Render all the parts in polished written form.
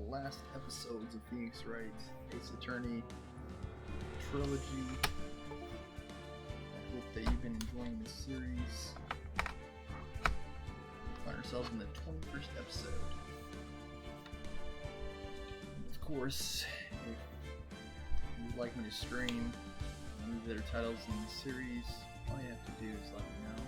last episodes of Phoenix Wright Ace Attorney trilogy. I hope that you've been enjoying this series. We find ourselves in the 21st episode. And of course, if you'd like me to stream any of their titles in the series, all you have to do is let me know.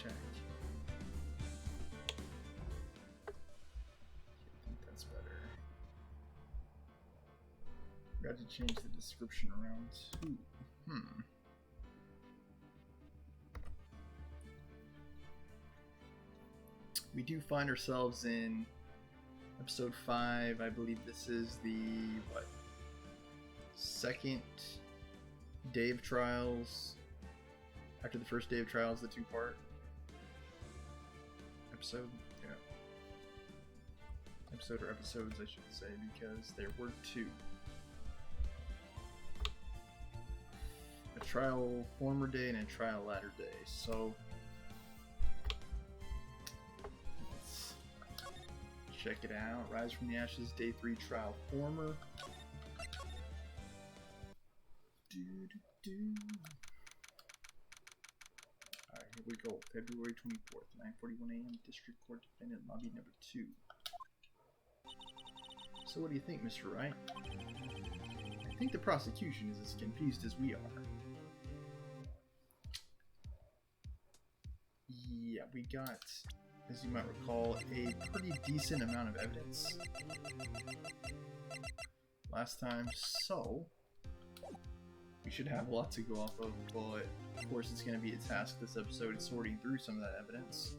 Check. I think that's better. Forgot to change the description around too. We do find ourselves in episode 5. I believe this is the second day of trials. After the first day of trials, the 2-part episode. Yeah. Episode or episodes, I should say, because there were 2. A trial former day and a trial latter day. So let's check it out. Rise from the Ashes, day 3, trial former. Alright, here we go. February 24th, 9:41 a.m. District Court Defendant Lobby number 2. So what do you think, Mr. Wright? I think the prosecution is as confused as we are. Yeah, we got, as you might recall, a pretty decent amount of evidence last time, so we should have a lot to go off of, but of course it's going to be a task this episode is sorting through some of that evidence.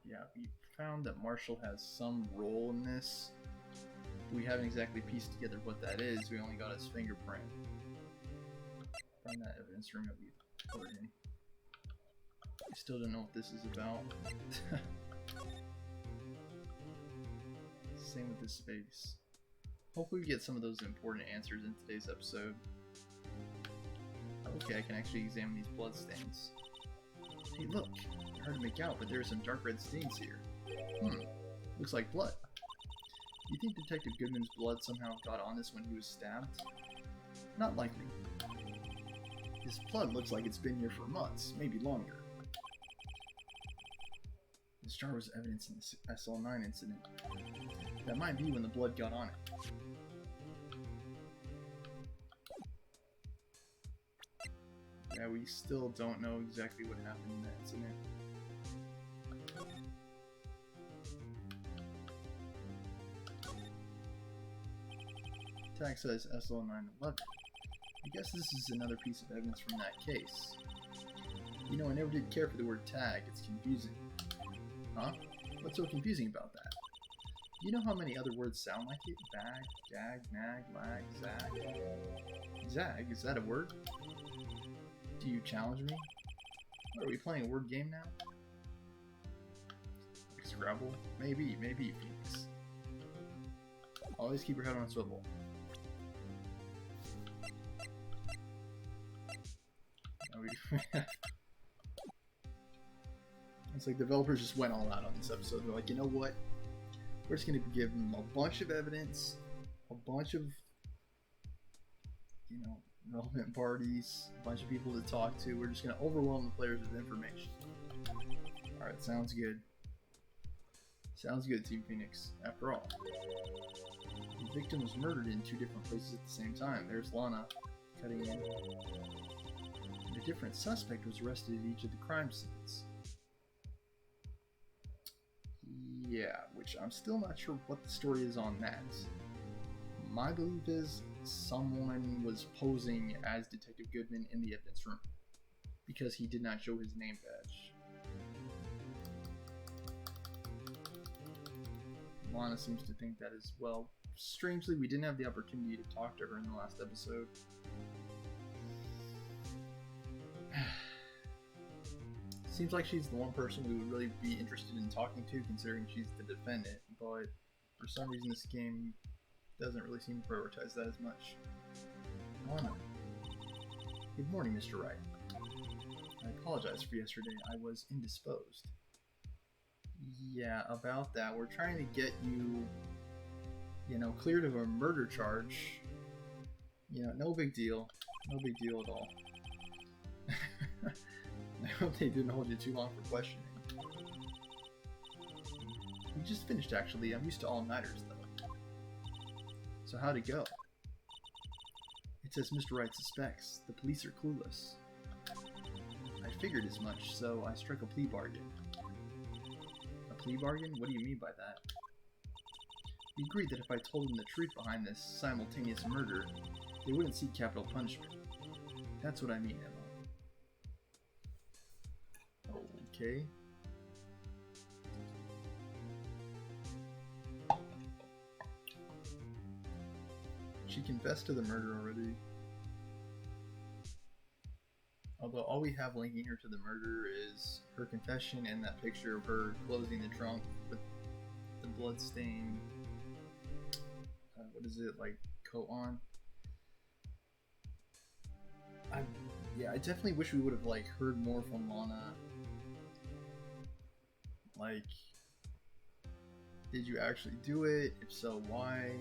Yeah, we found that Marshall has some role in this. We haven't exactly pieced together what that is. We only got his fingerprint. Find that evidence room that we put in. I still don't know what this is about. Same with this space. Hopefully we get some of those important answers in today's episode. Okay, I can actually examine these blood stains. Hey look, hard to make out, but there are some dark red stains here. Looks like blood. You think Detective Goodman's blood somehow got on this when he was stabbed? Not likely. His blood looks like it's been here for months, maybe longer. This jar was evidence in the SL9 incident. That might be when the blood got on it. Yeah, we still don't know exactly what happened in that incident. Tag says SL911. I guess this is another piece of evidence from that case. You know, I never did care for the word tag. It's confusing. Huh? What's so confusing about that? You know how many other words sound like it? Bag, gag, nag, lag, zag. Zag? Is that a word? Do you challenge me? What, are we playing a word game now? Like Scrabble? Maybe, Phoenix. Always keep your head on a swivel. It's like developers just went all out on this episode. They're like, you know what? We're just going to give them a bunch of evidence, a bunch of, relevant parties, a bunch of people to talk to. We're just going to overwhelm the players with information. Alright, sounds good. Sounds good, Team Phoenix. After all, the victim was murdered in 2 different places at the same time. There's Lana cutting in. And a different suspect was arrested at each of the crime scenes. Yeah, which I'm still not sure what the story is on that. My belief is someone was posing as Detective Goodman in the evidence room because he did not show his name badge. Lana seems to think that as well. strangely, we didn't have the opportunity to talk to her in the last episode. Seems like she's the one person we would really be interested in talking to, considering she's the defendant, but for some reason this game doesn't really seem to prioritize that as much. Lana. Good morning, Mr. Wright. I apologize for yesterday. I was indisposed. Yeah, about that. We're trying to get you, cleared of a murder charge. No big deal. No big deal at all. I hope they didn't hold you too long for questioning. We just finished, actually. I'm used to all-nighters, though. So how'd it go? It's as Mr. Wright suspects. The police are clueless. I figured as much, so I struck a plea bargain. A plea bargain? What do you mean by that? We agreed that if I told them the truth behind this simultaneous murder, they wouldn't seek capital punishment. That's what I mean, Emma. Okay. She confessed to the murder already. Although all we have linking her to the murder is her confession and that picture of her closing the trunk with the blood-stained, what is it, like, coat on? I definitely wish we would have, like, heard more from Lana. Like, did you actually do it? If so, why?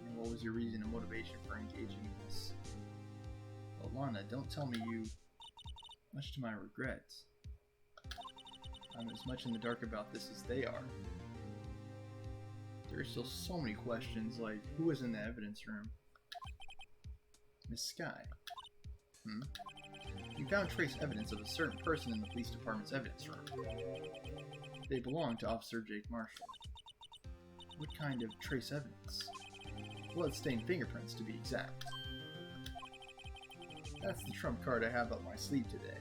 And what was your reason and motivation for engaging in this? Well, Lana, don't tell me you... Much to my regret, I'm as much in the dark about this as they are. There are still so many questions, like, who was in the evidence room? Miss Sky. We found trace evidence of a certain person in the police department's evidence room. They belong to Officer Jake Marshall. What kind of trace evidence? Blood-stained fingerprints, to be exact. That's the trump card I have up my sleeve today.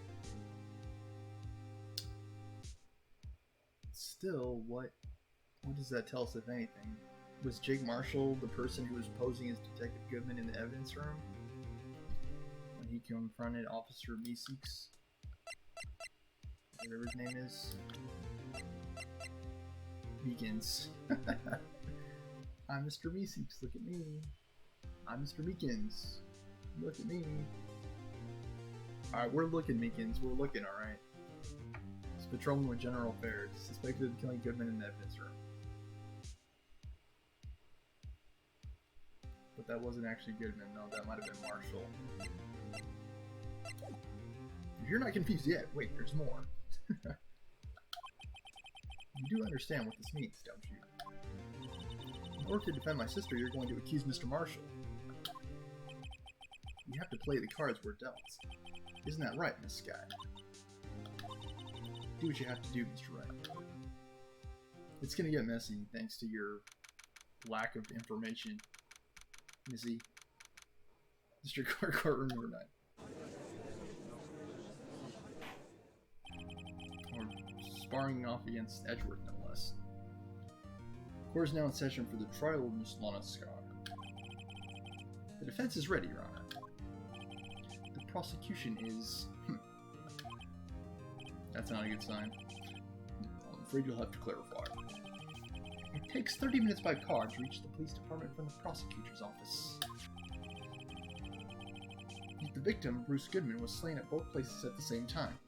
Still, what does that tell us, if anything? Was Jake Marshall the person who was posing as Detective Goodman in the evidence room? When he confronted Officer Meeseeks? Whatever his name is. Meekins. I'm Mr. Meeseeks, look at me. I'm Mr. Meekins. Look at me. Alright, we're looking, Meekins. We're looking, alright. It's patrolman with General Affairs. Suspected of killing Goodman in the evidence room. But that wasn't actually Goodman. No, that might have been Marshall. If you're not confused yet, wait, there's more. You do understand what this means, don't you? In order to defend my sister, you're going to accuse Mr. Marshall. You have to play the cards we're dealt. Isn't that right, Miss Sky? Do what you have to do, Mr. Wright. It's gonna get messy thanks to your lack of information, Missy. District Courtroom number 9. Or sparring off against Edgeworth, no less. Court is now in session for the trial of Miss Lana Scar. The defense is ready, Your Honor. The prosecution is... That's not a good sign. I'm afraid you'll have to clarify. It takes 30 minutes by car to reach the police department from the prosecutor's office. The victim, Bruce Goodman, was slain at both places at the same time.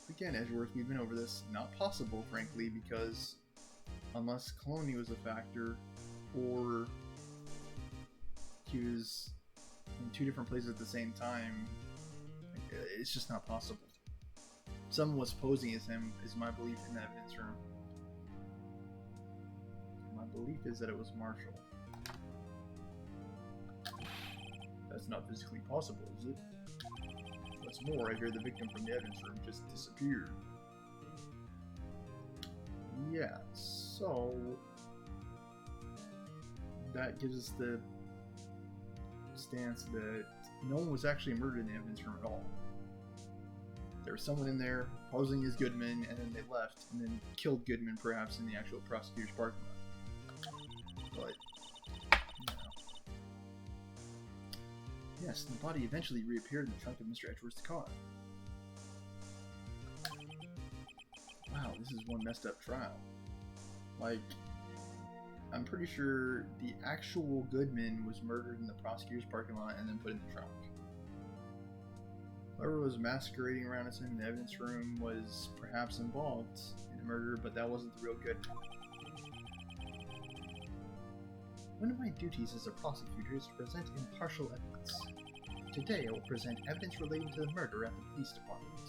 Again, Edgeworth, we've been over this. Not possible, frankly, because unless Cologne was a factor, or he was in 2 different places at the same time, it's just not possible. Someone was posing as him, is my belief in the evidence room. My belief is that it was Marshall. That's not physically possible, is it? What's more, I hear the victim from the evidence room just disappeared. Yeah, so... that gives us the stance that no one was actually murdered in the evidence room at all. There was someone in there posing as Goodman, and then they left, and then killed Goodman, perhaps in the actual prosecutor's parking lot. But, no. Yes, the body eventually reappeared in the trunk of Mr. Edgeworth's car. Wow, this is one messed up trial. Like, I'm pretty sure the actual Goodman was murdered in the prosecutor's parking lot and then put in the trunk. Whoever was masquerading around us in the evidence room was perhaps involved in the murder, but that wasn't the real Goodman. One of my duties as a prosecutor is to present impartial evidence. Today I will present evidence relating to the murder at the police department.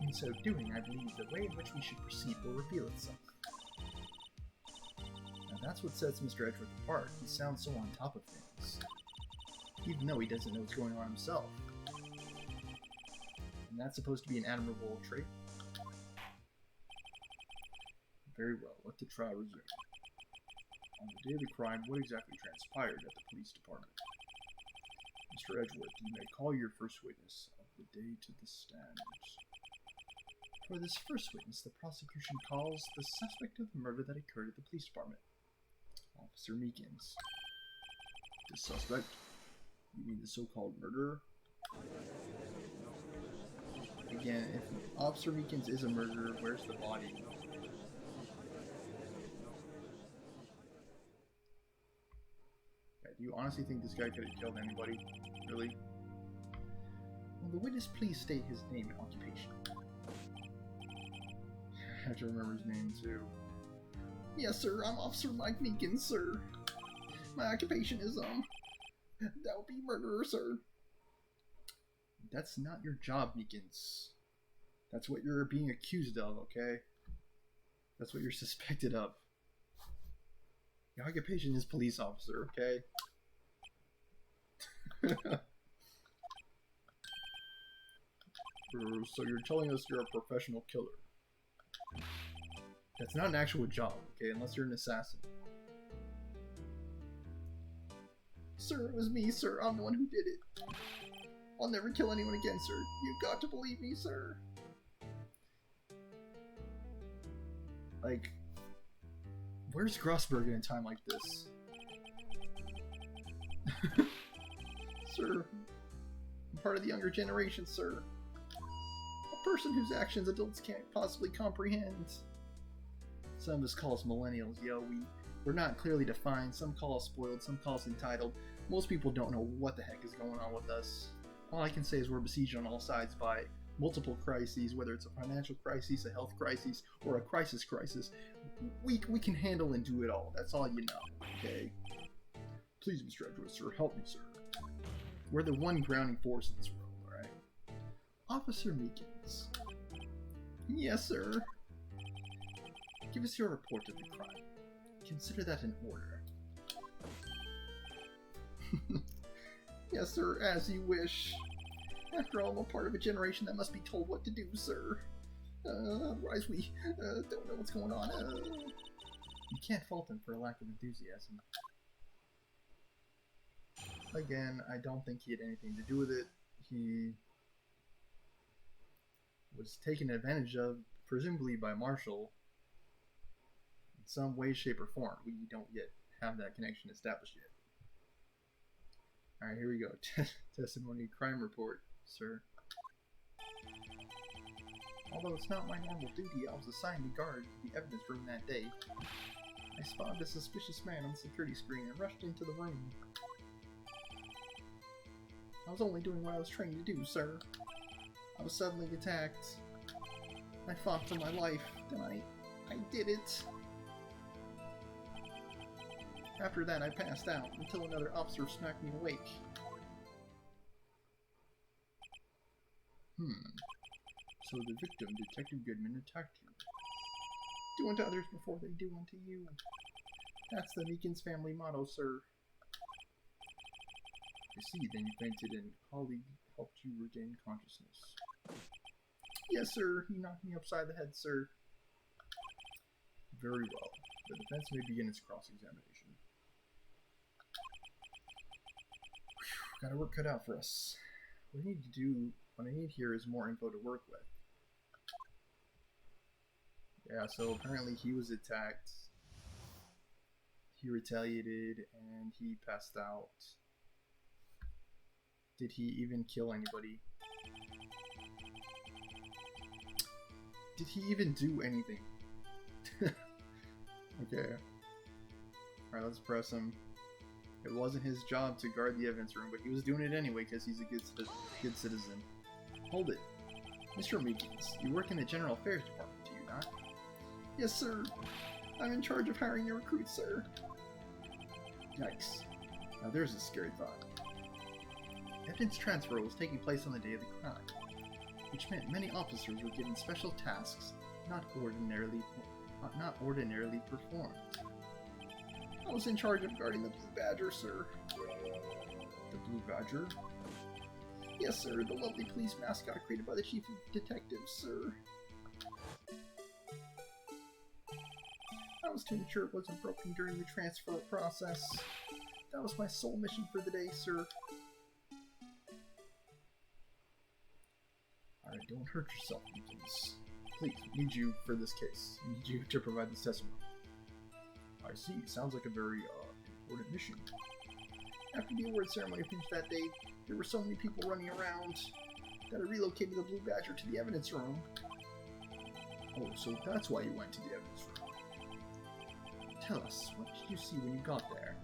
In so doing, I believe the way in which we should proceed will reveal itself. Now that's what sets Mr. Edgeworth apart. He sounds so on top of things, even though he doesn't know what's going on himself. And that's supposed to be an admirable trait? Very well, let the trial resume. On the day of the crime, what exactly transpired at the police department? Mr. Edgeworth, you may call your first witness of the day to the stand. For this first witness, the prosecution calls the suspect of the murder that occurred at the police department, Officer Meekins. The suspect? You mean the so-called murderer? Again, if Officer Meekins is a murderer, where's the body? Do you honestly think this guy could have killed anybody? Really? Will the witness please state his name and occupation? I have to remember his name too. Yes, sir. I'm Officer Mike Meekins, sir. My occupation is, that would be murderer, sir. That's not your job, Meekins. That's what you're being accused of, okay? That's what you're suspected of. Your occupation is police officer, okay? So you're telling us you're a professional killer. That's not an actual job, okay? Unless you're an assassin. Sir, it was me, sir. I'm the one who did it. I'll never kill anyone again, sir. You've got to believe me, sir. Like, where's Grossberg in a time like this? Sir, I'm part of the younger generation, sir. A person whose actions adults can't possibly comprehend. Some of us call us millennials, yo. We're not clearly defined. Some call us spoiled, some call us entitled. Most people don't know what the heck is going on with us. All I can say is we're besieged on all sides by multiple crises, whether it's a financial crisis, a health crisis, or a crisis. We can handle and do it all. That's all you know, okay? Please, Mr. Edgeworth, sir, help me, sir. We're the one grounding force in this world, alright? Officer Meekins. Yes, sir. Give us your report of the crime. Consider that in order. Yes, sir, as you wish. After all, I'm a part of a generation that must be told what to do, sir. Otherwise we don't know what's going on. You can't fault him for a lack of enthusiasm. Again, I don't think he had anything to do with it. He was taken advantage of, presumably by Marshall, in some way, shape, or form. We don't yet have that connection established yet. Alright, here we go. Testimony, crime report, sir. Although it's not my normal duty, I was assigned to guard the evidence room that day. I spotted a suspicious man on the security screen and rushed into the room. I was only doing what I was trained to do, sir. I was suddenly attacked. I fought for my life, then I did it. After that, I passed out until another officer smacked me awake. So the victim, Detective Goodman, attacked you. Do unto others before they do unto you. That's the Meekins family motto, sir. I see, then you fainted and a colleague helped you regain consciousness. Yes, sir. He knocked me upside the head, sir. Very well. The defense may begin its cross-examination. Got our work cut out for us. What we need to do What I need here is more info to work with. Yeah, so apparently he was attacked. He retaliated and he passed out. Did he even kill anybody? Did he even do anything? Okay. Alright, let's press him. It wasn't his job to guard the evidence room, but he was doing it anyway because he's a good citizen. Hold it. Mr. Meekins, you work in the General Affairs Department, do you not? Yes, sir. I'm in charge of hiring your recruits, sir. Yikes. Now there's a scary thought. Evidence transfer was taking place on the day of the crime, which meant many officers were given special tasks not ordinarily performed. I was in charge of guarding the Blue Badger, sir. The Blue Badger? Yes, sir, the lovely police mascot created by the Chief of Detectives, sir. I was to ensure it wasn't broken during the transfer process. That was my sole mission for the day, sir. Alright, don't hurt yourself, Meekins. Please, we need you for this case. We need you to provide this testimony. I see. Sounds like a very important mission. After the award ceremony finished that day, there were so many people running around that I relocated the Blue Badger to the evidence room. Oh, so that's why you went to the evidence room. Tell us, what did you see when you got there?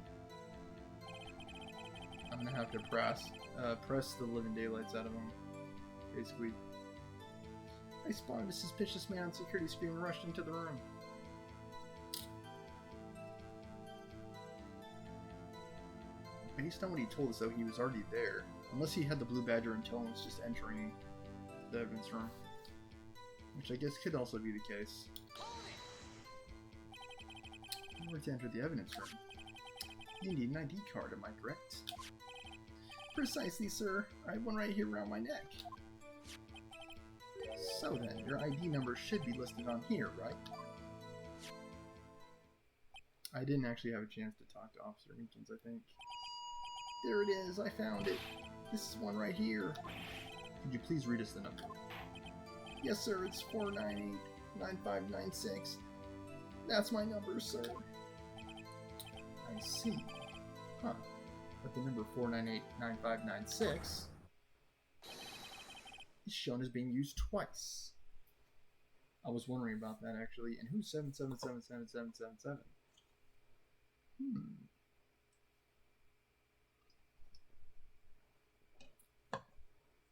I'm gonna have to press the living daylights out of him, basically. I spotted a suspicious man on security screen and rushed into the room. Based on what he told us, though, he was already there. Unless he had the Blue Badger until he was just entering the evidence room. Which I guess could also be the case. In order to enter the evidence room, you need an ID card, am I correct? Precisely, sir. I have one right here around my neck. So then, your ID number should be listed on here, right? I didn't actually have a chance to talk to Officer Meekins, I think. There it is, I found it. This is one right here. Could you please read us the number? Yes, sir, it's 498-9596. That's my number, sir. I see. Huh. But the number 498-9596 is shown as being used twice. I was wondering about that, actually. And who's 7777777?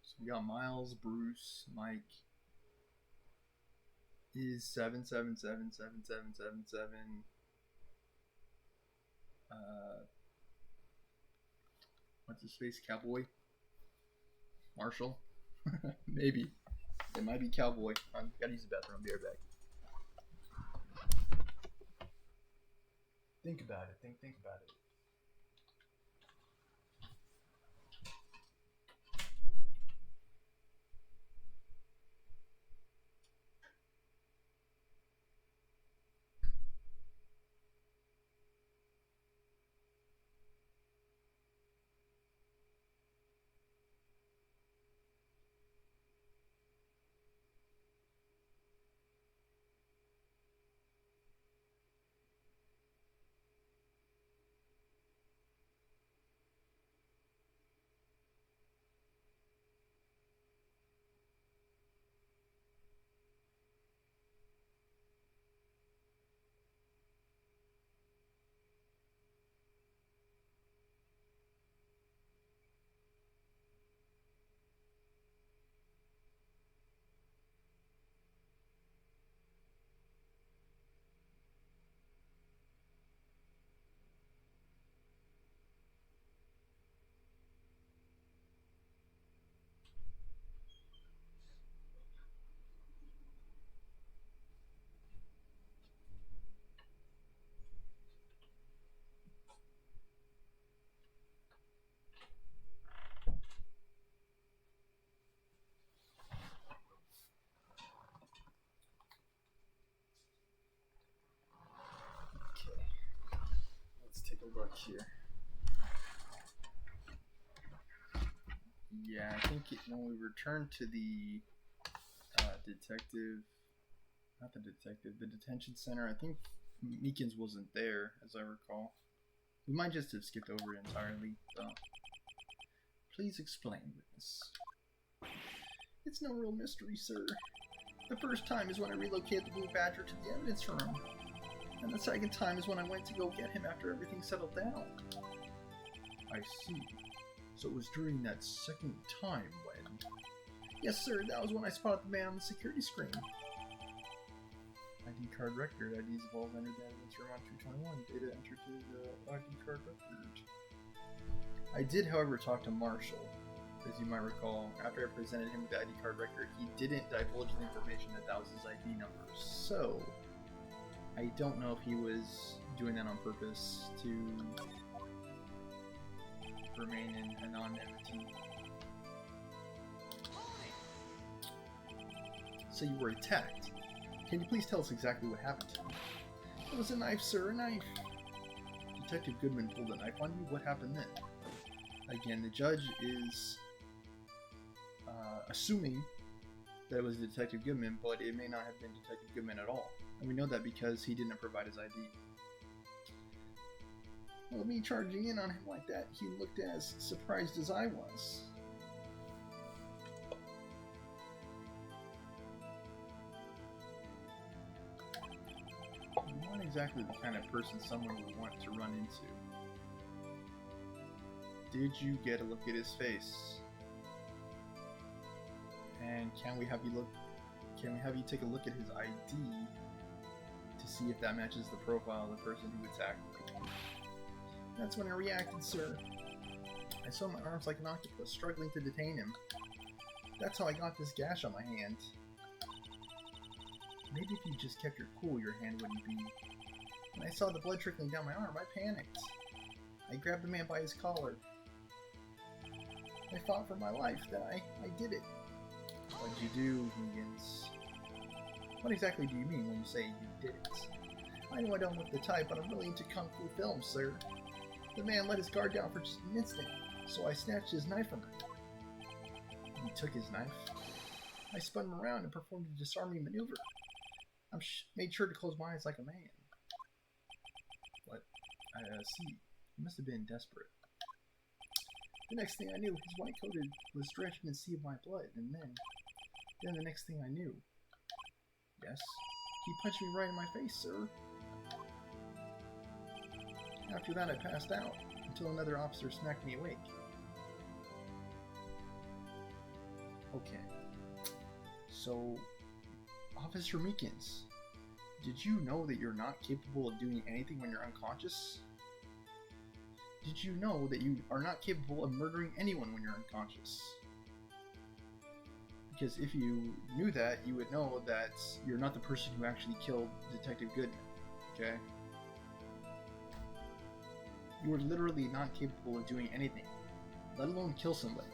So we got Miles, Bruce, Mike. Is 7777777 what's his face? Cowboy? Marshall? Maybe. It might be Cowboy. I gotta use the bathroom. I'll be right back. Think about it. Think about it. Take a look here. Yeah, I think when we returned to the the detention center, I think Meekins wasn't there, as I recall. We might just have skipped over it entirely, though. Please explain, witness. It's no real mystery, sir. The first time is when I relocated the Blue Badger to the evidence room. And the second time is when I went to go get him after everything settled down. I see. So it was during that second time when... Yes, sir, that was when I spotted the man on the security screen. ID card record. IDs have all entered the evidence room on 221. Data entered to the ID card record. I did, however, talk to Marshall. As you might recall, after I presented him with the ID card record, he didn't divulge the information that was his ID number. So, I don't know if he was doing that on purpose to remain in anonymity. So you were attacked. Can you please tell us exactly what happened? It was a knife, sir, a knife. Detective Goodman pulled a knife on you? What happened then? Again, the judge is assuming that it was Detective Goodman, but it may not have been Detective Goodman at all. And we know that because he didn't provide his ID. Well, me charging in on him like that, he looked as surprised as I was. Not exactly the kind of person someone would want to run into. Did you get a look at his face? And can we have you take a look at his ID to see if that matches the profile of the person who attacked me? That's when I reacted, sir. I saw my arms like an octopus, struggling to detain him. That's how I got this gash on my hand. Maybe if you just kept your cool, your hand wouldn't be... When I saw the blood trickling down my arm, I panicked. I grabbed the man by his collar. I fought for my life, then I did it. What'd you do, Higgins? What exactly do you mean when you say you did it? I know I don't look the type, but I'm really into kung fu films, sir. The man let his guard down for just an instant, so I snatched his knife from him. He took his knife. I spun him around and performed a disarming maneuver. I made sure to close my eyes like a man. What? I see. He must have been desperate. The next thing I knew, his white coat was drenched in a sea of my blood, and then the next thing I knew... Yes? He punched me right in my face, sir. After that, I passed out, until another officer smacked me awake. Okay. So, Officer Meekins, did you know that you're not capable of doing anything when you're unconscious? Did you know that you are not capable of murdering anyone when you're unconscious? Because if you knew that, you would know that you're not the person who actually killed Detective Goodman, okay? You are literally not capable of doing anything, let alone kill somebody.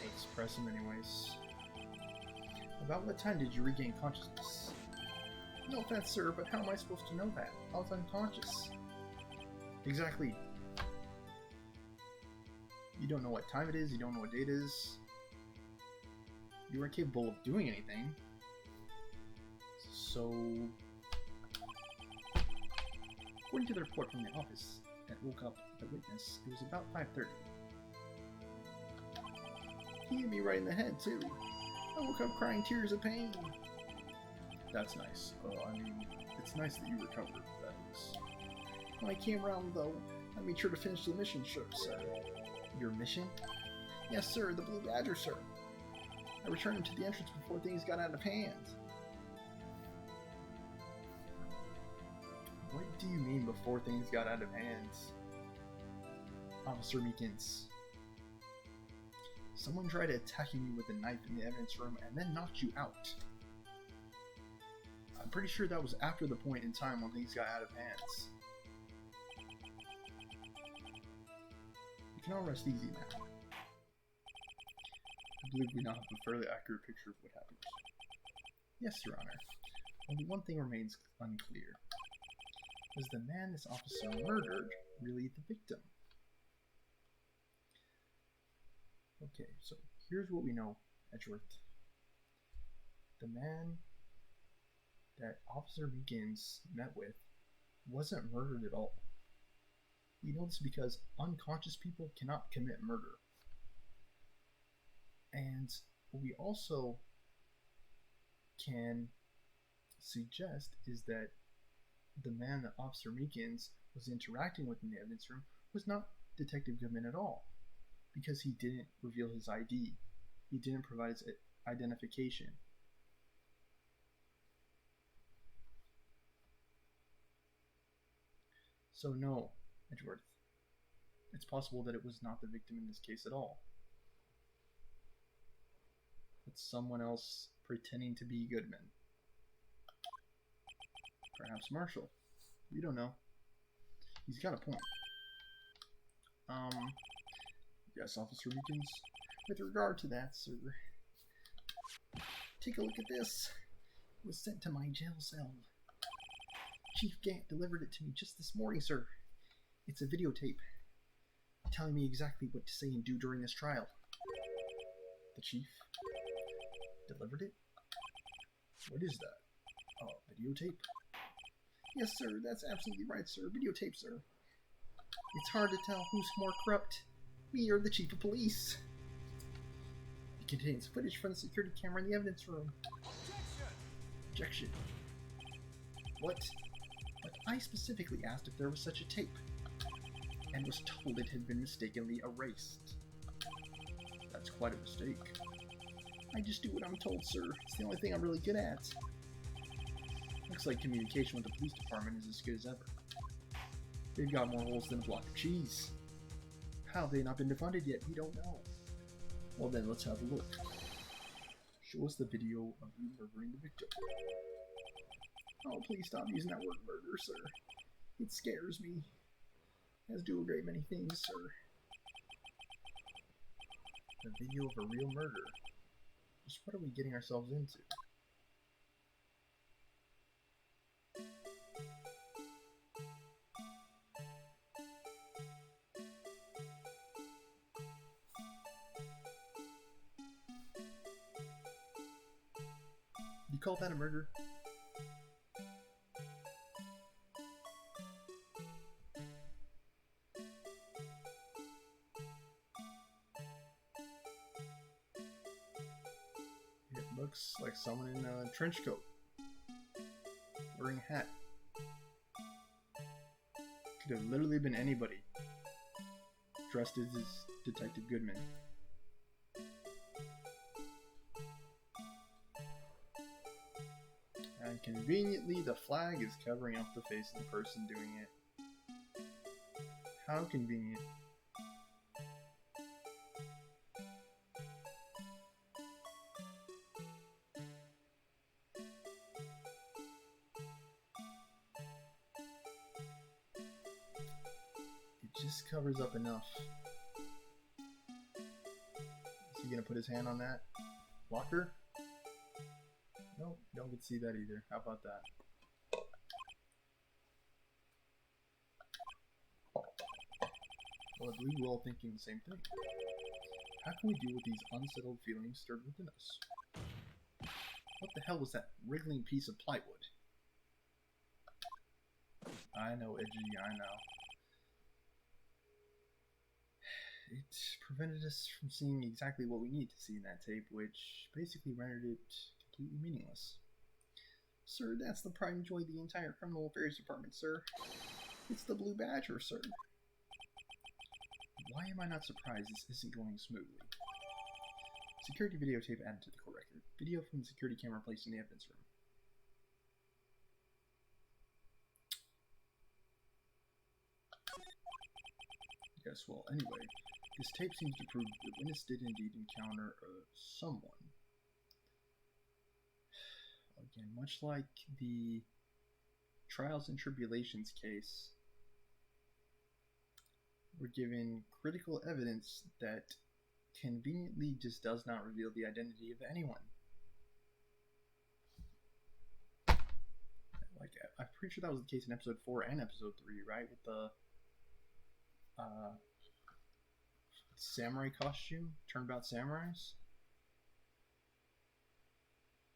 Let's press him anyways. About what time did you regain consciousness? No offense, sir, but how am I supposed to know that? I was unconscious. Exactly. You don't know what time it is, you don't know what date it is. You weren't capable of doing anything. So... According to the report from the office that woke up the witness, it was about 5:30. He hit me right in the head, too. I woke up crying tears of pain. That's nice. I mean, it's nice that you recovered, that is. When I came around, though, I made sure to finish the mission, sir. Your mission? Yes, sir, the Blue Badger, sir. I returned him to the entrance before things got out of hand. What do you mean before things got out of hand? Officer Meekins. Someone tried attacking you with a knife in the evidence room and then knocked you out. I'm pretty sure that was after the point in time when things got out of hands. You can all rest easy now. I believe we now have a fairly accurate picture of what happened. Yes, Your Honor. Only one thing remains unclear. Was the man this officer murdered really the victim? Okay, so here's what we know, Edgeworth. The man that Officer Meekins met with wasn't murdered at all. We know this because unconscious people cannot commit murder. And what we also can suggest is that the man that Officer Meekins was interacting with in the evidence room was not Detective Goodman at all, because he didn't reveal his ID. He didn't provide his identification. So no, Edgeworth, it's possible that it was not the victim in this case at all. It's someone else pretending to be Goodman. Perhaps Marshall. We don't know. He's got a point. Yes, Officer Meekins. With regard to that, sir, take a look at this. It was sent to my jail cell. Chief Gant delivered it to me just this morning, sir. It's a videotape telling me exactly what to say and do during this trial. The chief delivered it? What is that? Oh, videotape? Yes, sir, that's absolutely right, sir. Videotape, sir. It's hard to tell who's more corrupt, me or the chief of police. It contains footage from the security camera in the evidence room. Objection. What? But I specifically asked if there was such a tape, and was told it had been mistakenly erased. That's quite a mistake. I just do what I'm told, sir. It's the only thing I'm really good at. Looks like communication with the police department is as good as ever. They've got more holes than a block of cheese. How have they not been defunded yet? We don't know. Well then, let's have a look. Show us the video of you murdering the victim. Oh, please stop using that word murder, sir. It scares me. As do a great many things, sir. A video of a real murder. Just what are we getting ourselves into? You call that a murder? It looks like someone in a trench coat, wearing a hat. Could have literally been anybody dressed as Detective Goodman. And conveniently, the flag is covering up the face of the person doing it. How convenient. It just covers up enough. Is he gonna put his hand on that locker? Nope, don't get to see that either. How about that? Well, I believe we're all thinking the same thing. How can we deal with these unsettled feelings stirred within us? What the hell was that wriggling piece of plywood? I know, Edgy, I know. It prevented us from seeing exactly what we need to see in that tape, which basically rendered it completely meaningless. Sir, that's the pride and joy of the entire criminal affairs department, sir. It's the Blue Badger, sir. Why am I not surprised this isn't going smoothly? Security videotape added to the court record. Video from the security camera placed in the evidence room. Yes, well, anyway, this tape seems to prove the witness did indeed encounter someone. Again, much like the Trials and Tribulations case, we're given critical evidence that conveniently just does not reveal the identity of anyone. Like, I'm pretty sure that was the case in episode 4 and episode 3, right? With the samurai costume, turnabout samurais.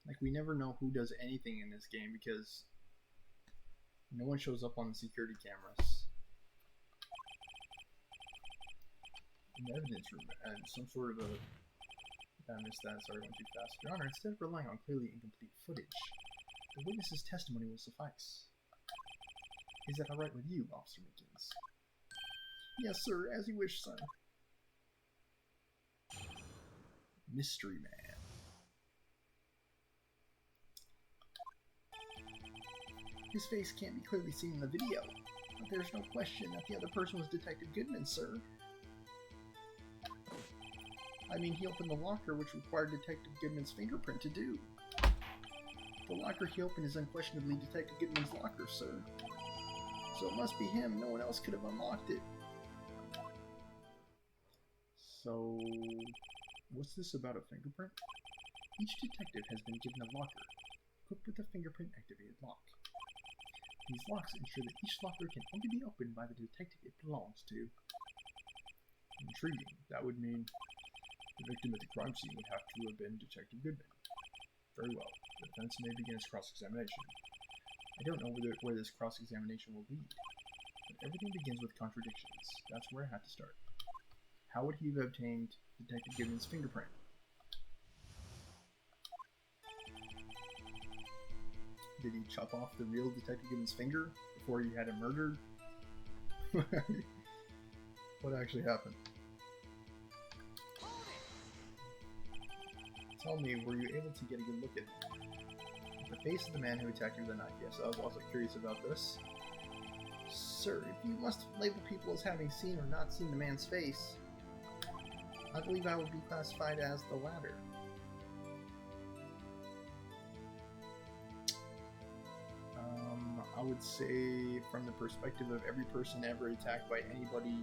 Like, we never know who does anything in this game because no one shows up on the security cameras. In the evidence room, and some sort of a... I missed that, sorry, I went too fast. Your Honor, instead of relying on clearly incomplete footage, the witness's testimony will suffice. Is that alright with you, Officer Mickens? Yes, sir, as you wish, son. Mystery Man. His face can't be clearly seen in the video, but there's no question that the other person was Detective Goodman, sir. I mean, he opened the locker, which required Detective Goodman's fingerprint to do. The locker he opened is unquestionably Detective Goodman's locker, sir. So it must be him. No one else could have unlocked it. So, what's this about a fingerprint? Each detective has been given a locker, equipped with a fingerprint-activated lock. These locks ensure that each locker can only be opened by the detective it belongs to. Intriguing. That would mean the victim at the crime scene would have to have been Detective Goodman. Very well. The defense may begin its cross-examination. I don't know where this cross-examination will lead, but everything begins with contradictions. That's where I had to start. How would he have obtained Detective Goodman's fingerprint? Did he chop off the real Detective Goodman's finger before he had him murdered? What actually happened? Tell me, were you able to get a good look at the face of the man who attacked you with a knife? Yes, I was also curious about this. Sir, if you must label people as having seen or not seen the man's face, I believe I would be classified as the latter. I would say, from the perspective of every person ever attacked by anybody,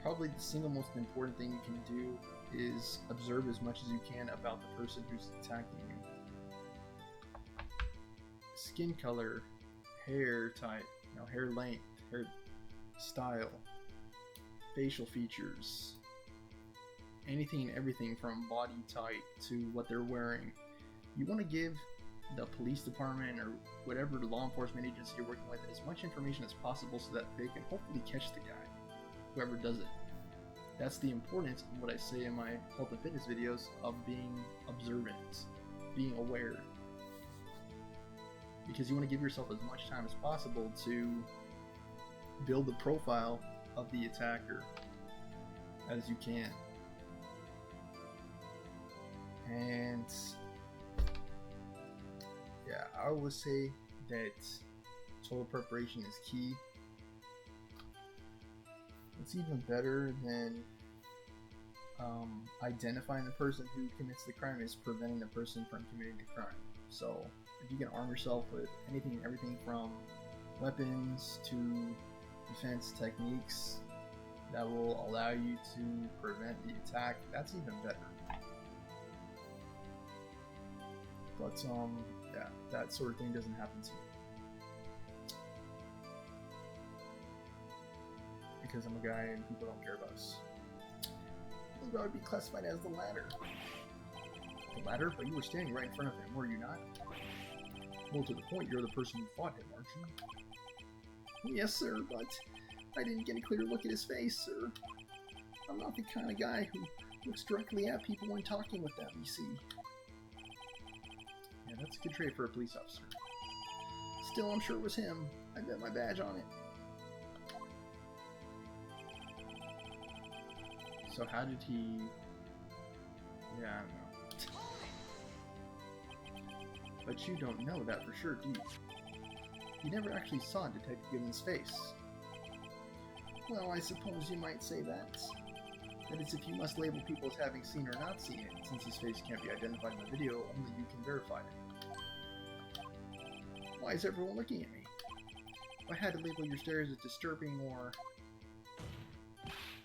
probably the single most important thing you can do is observe as much as you can about the person who's attacking you. Skin color, hair type, hair length, hair style, facial features, anything and everything from body type to what they're wearing. You want to give the police department or whatever law enforcement agency you're working with as much information as possible so that they can hopefully catch the guy, whoever does it. That's the importance of what I say in my health and fitness videos of being observant, being aware. Because you want to give yourself as much time as possible to build the profile of the attacker as you can. And yeah, I would say that total preparation is key. It's even better than identifying the person who commits the crime is preventing the person from committing the crime. So if you can arm yourself with anything and everything from weapons to defense techniques that will allow you to prevent the attack, that's even better. But yeah, that sort of thing doesn't happen to me. Because I'm a guy and people don't care about us. I think I would be classified as the latter. The latter? But you were standing right in front of him, were you not? More to the point, you're the person who fought him, aren't you? Yes, sir, but I didn't get a clear look at his face, sir. I'm not the kind of guy who looks directly at people when talking with them, you see. Yeah, that's a good trait for a police officer. Still, I'm sure it was him. I bet my badge on it. So how did he... Yeah, I don't know. But you don't know that for sure, do you? You never actually saw Detective Goodman's face. Well, I suppose you might say that. That is, if you must label people as having seen or not seen it, since his face can't be identified in the video, only you can verify it. Why is everyone looking at me? If I had to label your stares as disturbing or...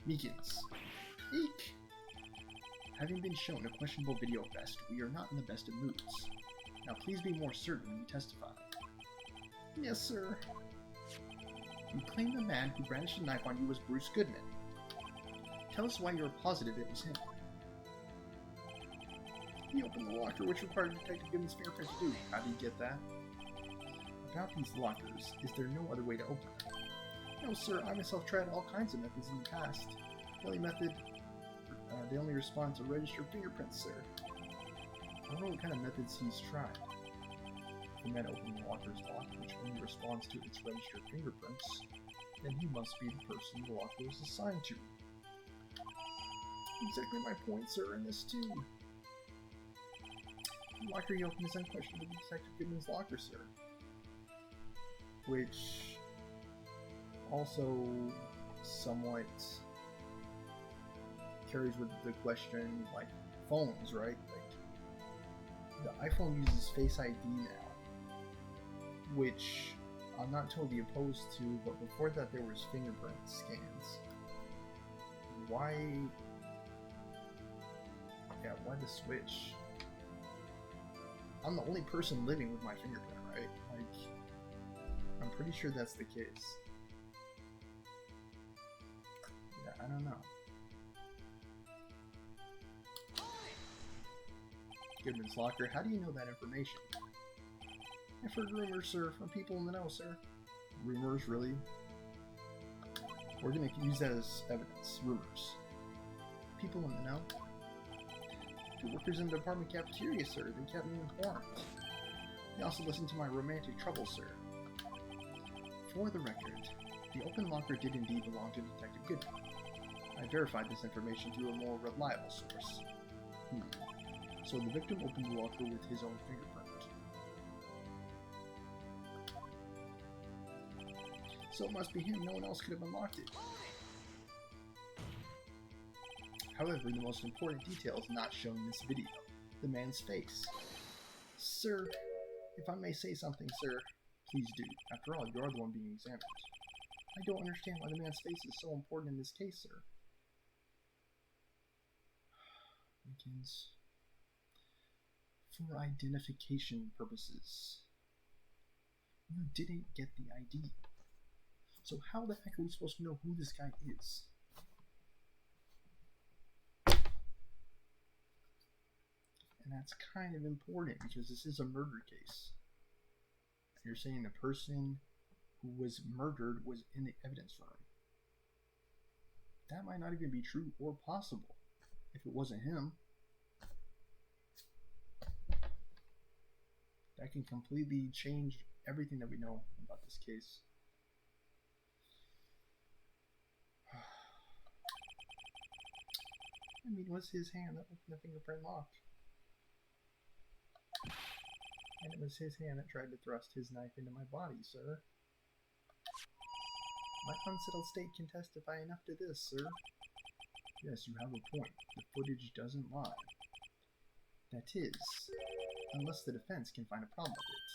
Meekins. Eek! Having been shown a questionable video at best, we are not in the best of moods. Now please be more certain when you testify. Yes, sir. You claim the man who brandished a knife on you was Bruce Goodman. Tell us why you are positive it was him. He opened the locker, which required Detective Goodman's fingerprint to do. How do you get that? About these lockers, is there no other way to open them? No, sir. I myself tried all kinds of methods in the past. They only respond to registered fingerprints, sir. I don't know what kind of methods he's tried. If the man opened the locker's lock, which only responds to its registered fingerprints, then he must be the person the locker was assigned to. Exactly my point, sir, in this too. The locker you opened is unquestionably Detective Goodman's locker, sir. Which also somewhat carries with the question, like, phones, right? Like, the iPhone uses Face ID now, which I'm not totally opposed to, but before that there was fingerprint scans. Why the switch? I'm the only person living with my fingerprint, right? Like, I'm pretty sure that's the case. Yeah, I don't know. Goodman's locker, how do you know that information? I've heard rumors, sir, from people in the know, sir. Rumors, really? We're gonna use that as evidence. Rumors. People in the know? The workers in the department cafeteria, sir. They kept me informed. They also listened to my romantic troubles, sir. For the record, the open locker did indeed belong to Detective Goodman. I verified this information through a more reliable source. So the victim opened the locker with his own fingerprint. So it must be him. No one else could have unlocked it. However, the most important detail is not shown in this video. The man's face. Sir, if I may say something, sir. Please do. After all, you are the one being examined. I don't understand why the man's face is so important in this case, sir. Begins. For identification purposes. You didn't get the ID. So how the heck are we supposed to know who this guy is? And that's kind of important because this is a murder case. You're saying the person who was murdered was in the evidence room. That might not even be true or possible if it wasn't him. That can completely change everything that we know about this case. I mean, was his hand that opened the fingerprint lock? And it was his hand that tried to thrust his knife into my body, sir. My unsettled state can testify enough to this, sir. Yes, you have a point. The footage doesn't lie. That is, unless the defense can find a problem with it.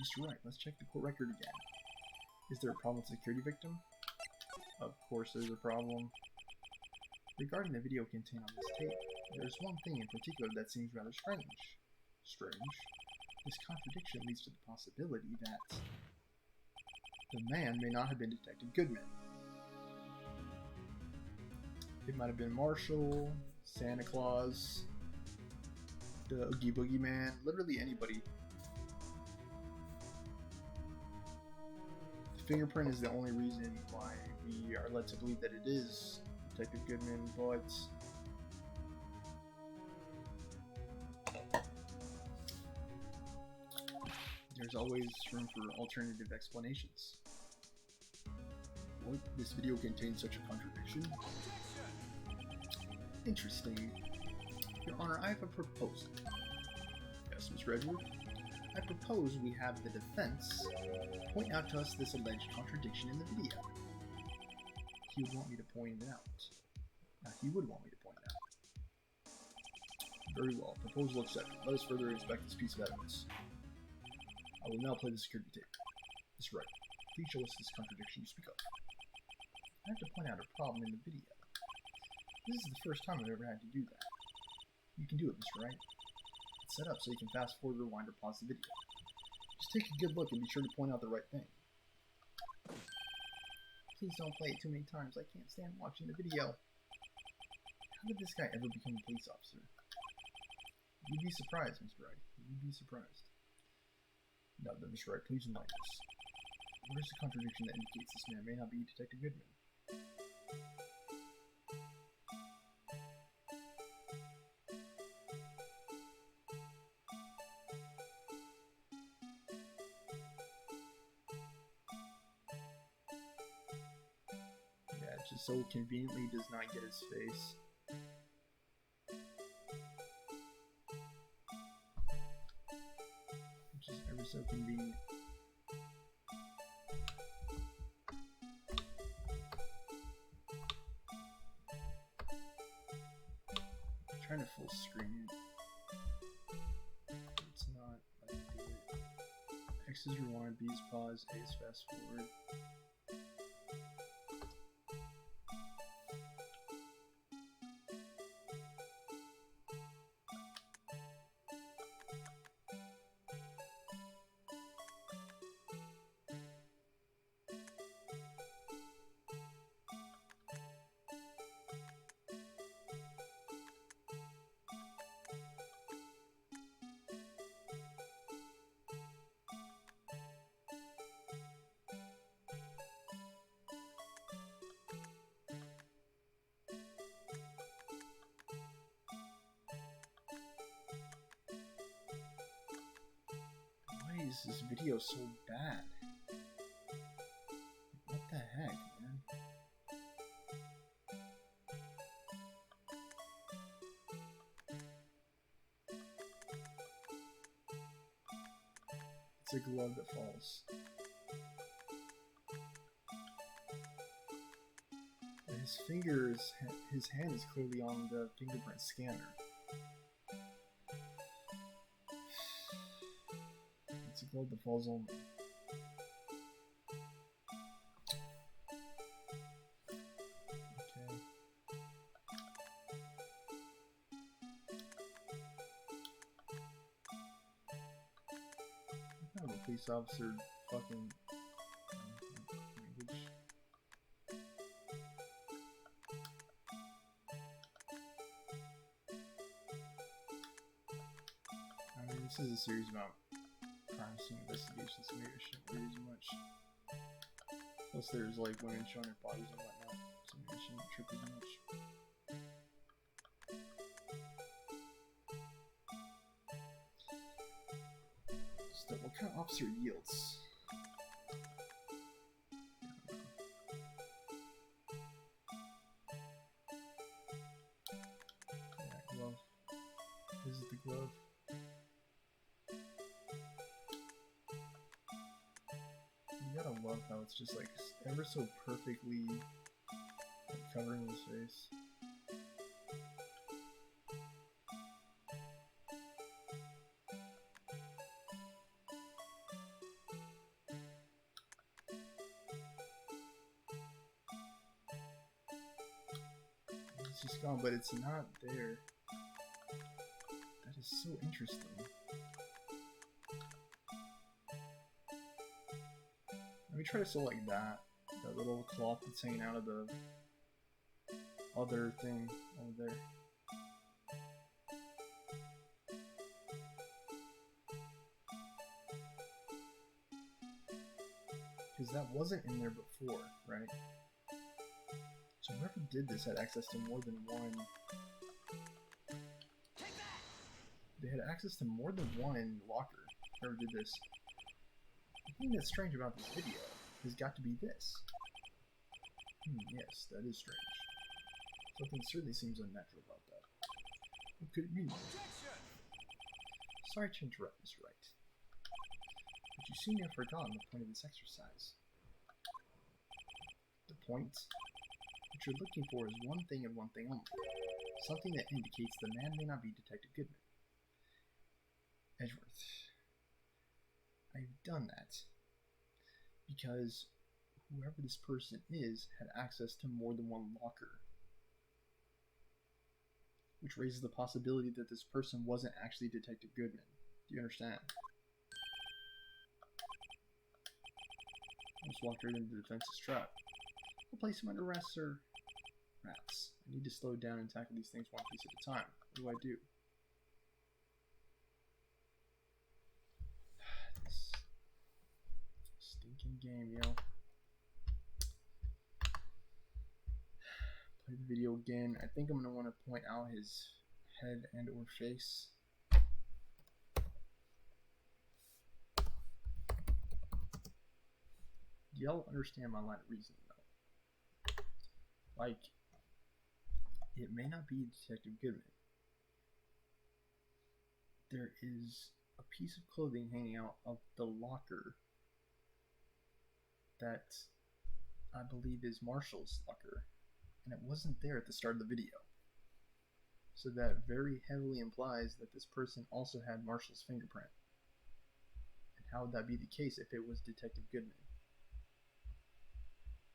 Mr. Wright, let's check the court record again. Is there a problem with the security victim? Of course there's a problem. Regarding the video contained on this tape, there's one thing in particular that seems rather strange. Strange? This contradiction leads to the possibility that the man may not have been Detective Goodman. It might have been Marshall, Santa Claus, the Oogie Boogie Man, literally anybody. The fingerprint is the only reason why we are led to believe that it is Detective Goodman, but there's always room for alternative explanations. What? This video contains such a contradiction? Interesting. Your Honor, I have a proposal. Yes, Mr. Edward? I propose we have the defense point out to us this alleged contradiction in the video. He would want me to point it out. Now, he would want me to point it out. Very well. Proposal accepted. Let us further inspect this piece of evidence. I will now play the security tape. Mr. Wright, please show us this contradiction you speak of. I have to point out a problem in the video. This is the first time I've ever had to do that. You can do it, Mr. Wright. It's set up so you can fast forward, rewind, or pause the video. Just Just take a good look and be sure to point out the right thing. Please don't play it too many times. I can't stand watching the video. How did this guy ever become a police officer? You'd be surprised, Mr. Wright. You'd be surprised. No, Mr. Wright, please enlighten us. What is the contradiction that indicates this man may not be Detective Goodman? Yeah, it just so conveniently does not get his face. Which is ever so convenient. I'm trying to full screen it. It's not like do it. X is rewind, B is pause, A is fast forward. Why is this video so bad? What the heck, man? It's a glove that falls. His fingers, his hand is clearly on the fingerprint scanner. It's a glove that falls only. Okay. What kind of a police officer fucking language? I mean, this is a series about crime scene investigations, so maybe I shouldn't worry as much. Plus, there's like women showing their bodies and whatnot, so maybe I shouldn't trip as much. So, what kind of officer yields? Yeah, glove. This is the glove. You gotta love how it's just like ever so perfectly like, covering his face. It's just gone, but it's not there. That is so interesting. Let me try to select that little cloth that's hanging out of the other thing over there. Because that wasn't in there before, right? So whoever did this had access to more than one. They had access to more than one locker. Whoever did this. The thing that's strange about this video has got to be this. Yes, that is strange. Something certainly seems unnatural about that. What could it mean? Sorry to interrupt, Mr. Wright. But you seem to have forgotten the point of this exercise. The point? What you're looking for is one thing and one thing only. Something that indicates the man may not be Detective Goodman. Edgeworth. I've done that. Because whoever this person is had access to more than one locker. Which raises the possibility that this person wasn't actually Detective Goodman. Do you understand? Almost walked right into the defense's trap. I'll place him under arrest, sir. Rats. I need to slow down and tackle these things one piece at a time. What do? This stinking game, yo. Play the video again. I think I'm going to want to point out his head and or face. Y'all understand my line of reasoning, though. Like, it may not be Detective Goodman. There is a piece of clothing hanging out of the locker that I believe is Marshall's locker, and it wasn't there at the start of the video. So that very heavily implies that this person also had Marshall's fingerprint. And how would that be the case if it was Detective Goodman?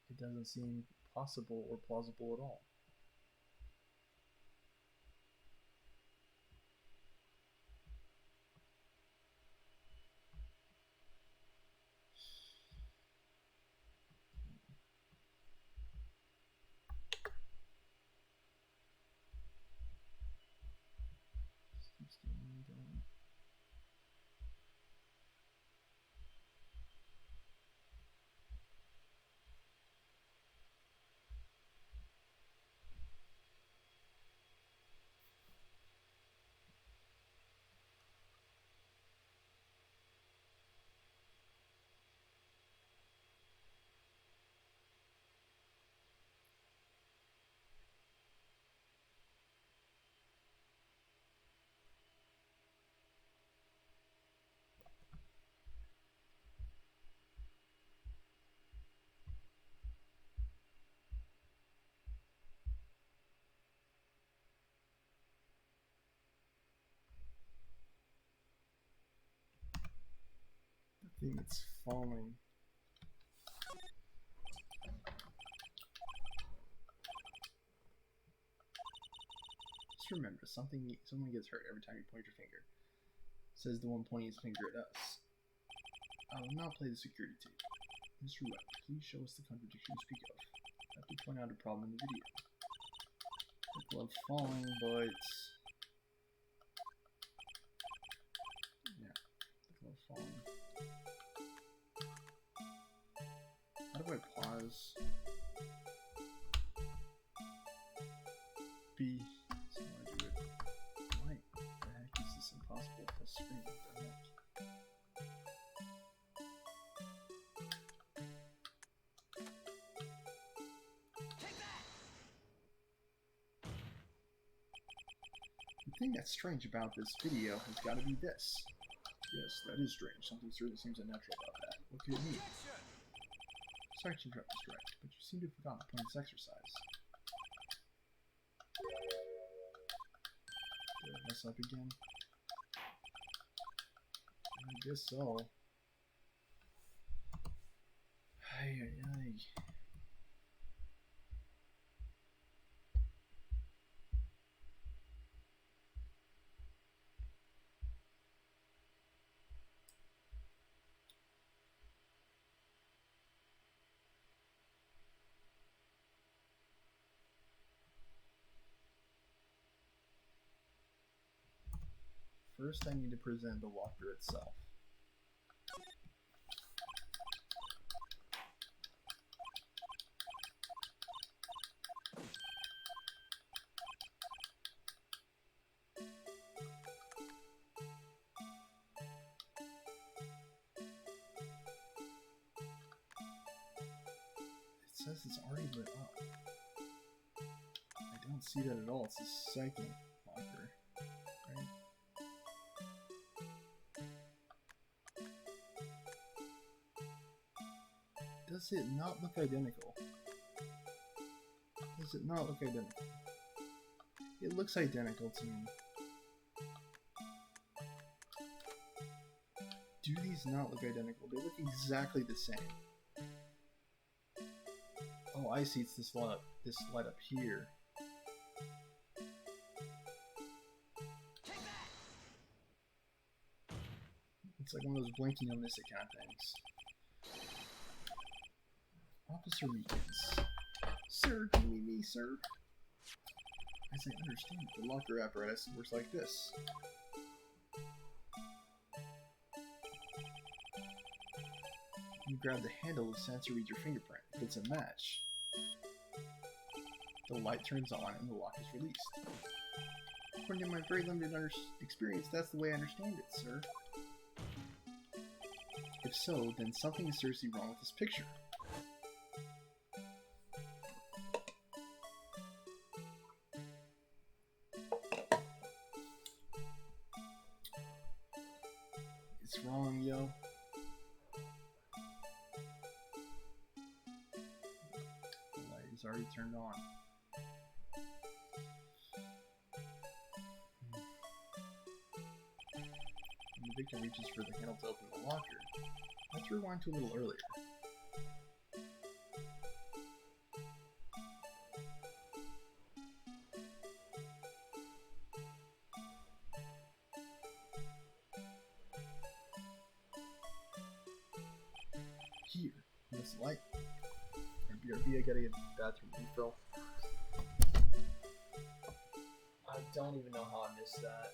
It doesn't seem possible or plausible at all. Keeps going. I think it's falling. Just remember, someone gets hurt every time you point your finger. Says the one pointing his finger at us. I will not play the security tape. Mr. Webb, please show us the contradiction you speak of. I have to point out a problem in the video. The glove falling, but yeah, the glove falling. How do I pause? B. So I do it. Why the heck is this impossible plus screen? What the heck? The thing that's strange about this video has got to be this. Yes, that is strange. Something certainly seems unnatural about that. What could it mean? Sorry to interrupt, Mr. Wright, but you seem to have forgotten the point of this exercise. Did I mess up again? I guess so. Ay, ay, ay. First, I need to present the locker itself. It says it's already lit up. I don't see that at all. It's the second locker, right? Does it not look identical? Does it not look identical? It looks identical to me. Do these not look identical? They look exactly the same. Oh, I see. It's this light up here. It's like one of those blinking you'll miss it kind of things. Officer Meekins. Sir, do you mean me, sir? As I understand it, the locker apparatus works like this. You grab the handle of the sensor, read your fingerprint. If it's a match, the light turns on and the lock is released. According to my very limited experience, that's the way I understand it, sir. If so, then something is seriously wrong with this picture. It's wrong, yo. The light is already turned on. When the victim reaches for the handle to open the locker, let's rewind to a little earlier. Here, in this light. BRB, I gotta get the bathroom refill. I don't even know how I missed that.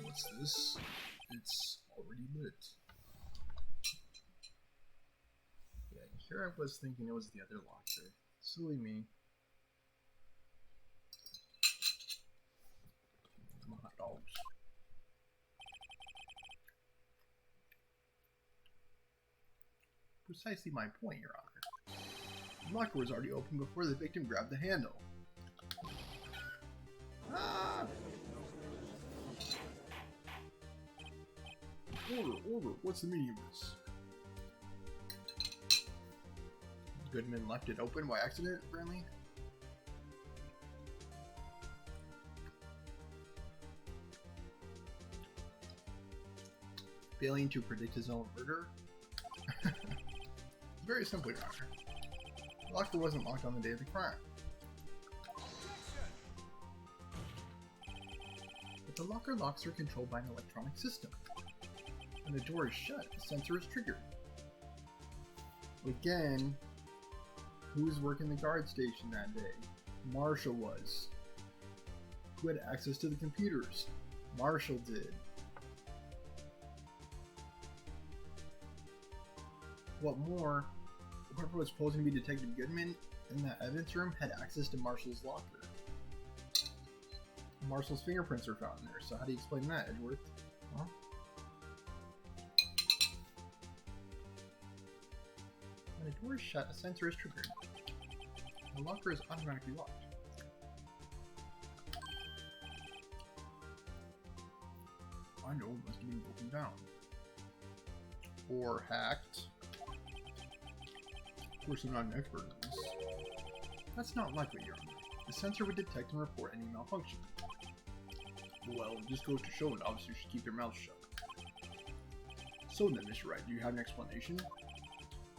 What's this? It's already lit. Yeah, here I was thinking it was the other locker. Silly me. Come on, hot dogs. Precisely my point, Your Honor. The locker was already open before the victim grabbed the handle. Ah! Order, what's the meaning of this? Goodman left it open by accident, apparently. Failing to predict his own murder? It's very simple, Your Honor. The locker wasn't locked on the day of the crime. But the locker locks are controlled by an electronic system. When the door is shut, the sensor is triggered. Again, who was working the guard station that day? Marshall was. Who had access to the computers? Marshall did. What more, whoever was posing to be Detective Goodman in that evidence room had access to Marshall's locker. Marshall's fingerprints are found there, so how do you explain that, Edgeworth? Huh? When a door is shut, a sensor is triggered. The locker is automatically locked. I know it must have been broken down. Or hacked. Of course, I'm not an expert in this. That's not likely, Your Honor. The sensor would detect and report any malfunction. Well, it just goes to show an officer should keep their mouth shut. So then, Mr. Wright, do you have an explanation?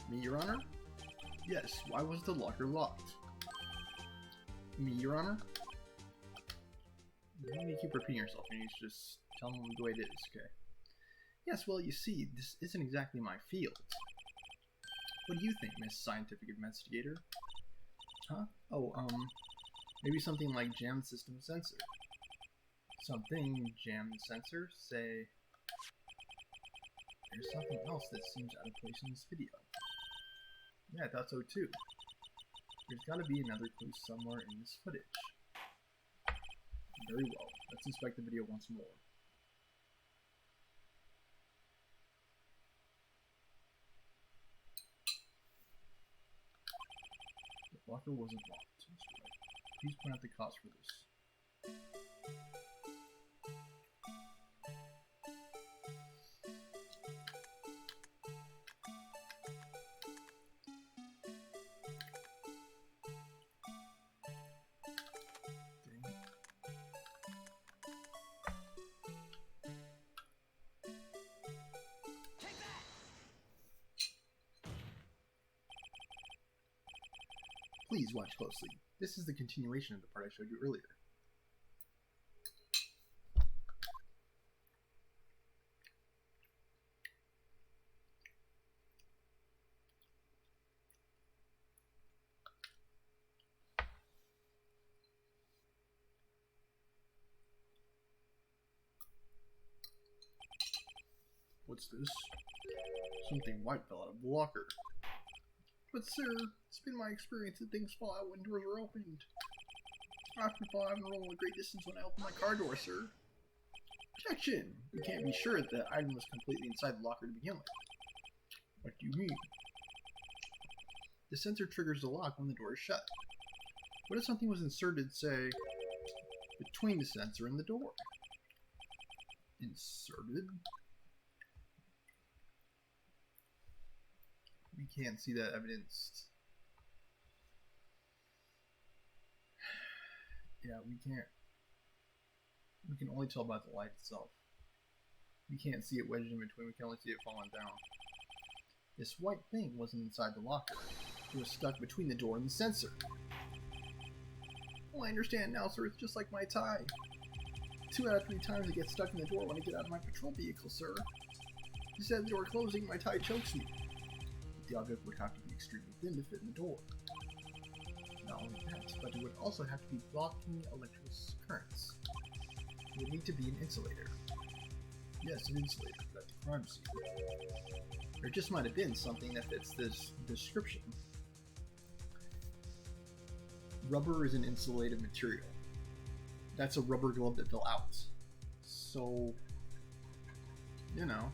Me, Your Honor? Yes, why was the locker locked? Me, Your Honor? You don't need to keep repeating yourself, you need to just tell them the way it is, okay? Yes, well, you see, this isn't exactly my field. What do you think, Miss Scientific Investigator? Huh? Oh, maybe something like jam system sensor. Something jam sensor? Say... There's something else that seems out of place in this video. Yeah, I thought so too. There's gotta be another clue somewhere in this footage. Very well. Let's inspect the video once more. The locker wasn't locked. Please point out the cause for this. Please watch closely. This is the continuation of the part I showed you earlier. What's this? Something white fell out of the locker. But sir, it's been my experience that things fall out when doors are opened. I often fall out and roll a great distance when I open my car door, sir. Objection! You can't be sure that the item was completely inside the locker to begin with. What do you mean? The sensor triggers the lock when the door is shut. What if something was inserted, say, between the sensor and the door? Inserted? We can't see that evidenced. Yeah, we can't. We can only tell by the light itself. We can't see it wedged in between, we can only see it falling down. This white thing wasn't inside the locker. It was stuck between the door and the sensor. Oh, I understand now, sir. It's just like my tie. 2 out of 3 times it gets stuck in the door when I get out of my patrol vehicle, sir. You said the door closing, my tie chokes me. The object would have to be extremely thin to fit in the door. Not only that, but it would also have to be blocking electrical currents. It would need to be an insulator. Yes, an insulator, but the crime scene. There just might have been something that fits this description. Rubber is an insulative material. That's a rubber glove that fell out. So, you know.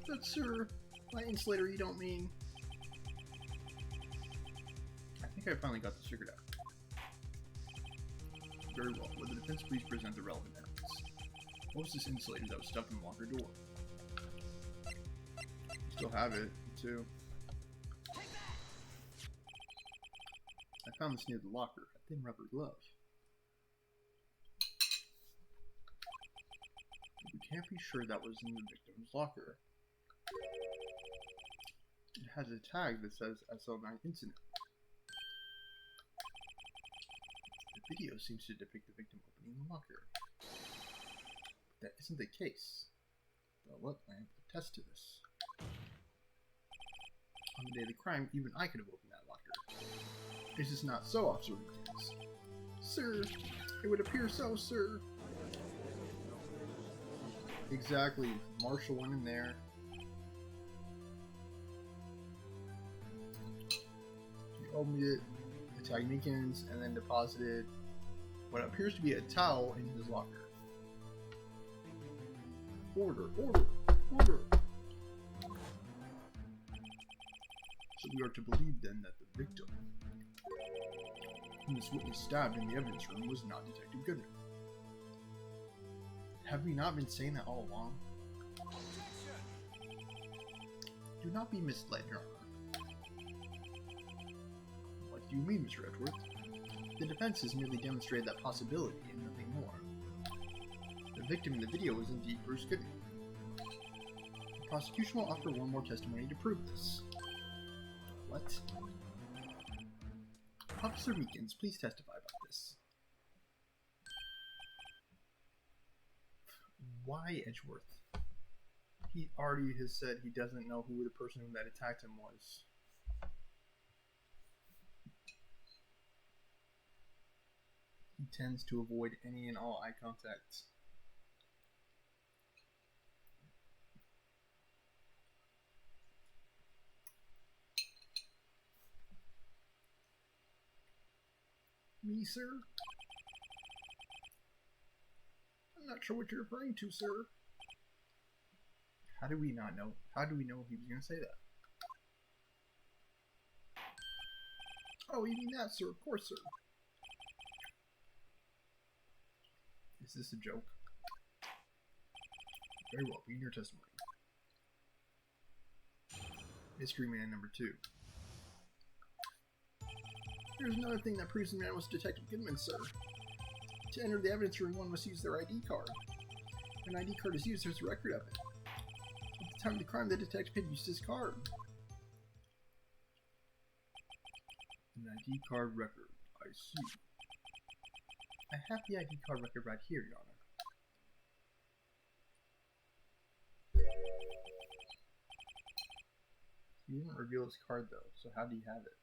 But sir, by insulator you don't mean... I think I finally got this figured out. Very well. Will the defense please present the relevant evidence? What was this insulator that was stuck in the locker door? Still have it, too. I found this near the locker, a thin rubber glove. But we can't be sure that was in the victim's locker. It has a tag that says SL9 incident. The video seems to depict the victim opening the locker. But that isn't the case. The lit lamp attests to this. On the day of the crime, even I could have opened that locker. This is not so, Officer Wilkins. Sir, it would appear so, sir. Exactly. Marshall went in there. He opened it, attacked Meekins, and then deposited what appears to be a towel in his locker. Order, order, order! So we are to believe then that the victim, whom this witness stabbed in the evidence room, was not Detective Goodman. Have we not been saying that all along? Do not be misled, Your Honor. What do you mean, Mr. Edgeworth? The defense has merely demonstrated that possibility and nothing more. The victim in the video was indeed Bruce Goodman. The prosecution will offer one more testimony to prove this. What? Officer Meekins, please testify about this. Why Edgeworth? He already has said he doesn't know who the person that attacked him was. He tends to avoid any and all eye contact. Me, sir? I'm not sure what you're referring to, sir. How do we not know? How do we know he was going to say that? Oh, you mean that, sir? Of course, sir. Is this a joke? Very well, begin your testimony. Mystery Man number 2. There's another thing that proves the man was Detective Goodman, sir. To enter the evidence room, one must use their ID card. When an ID card is used, there's a record of it. At the time of the crime, the detective had used his card. An ID card record. I see. I have the ID card record right here, Your Honor. He didn't reveal his card, though, so how do you have it?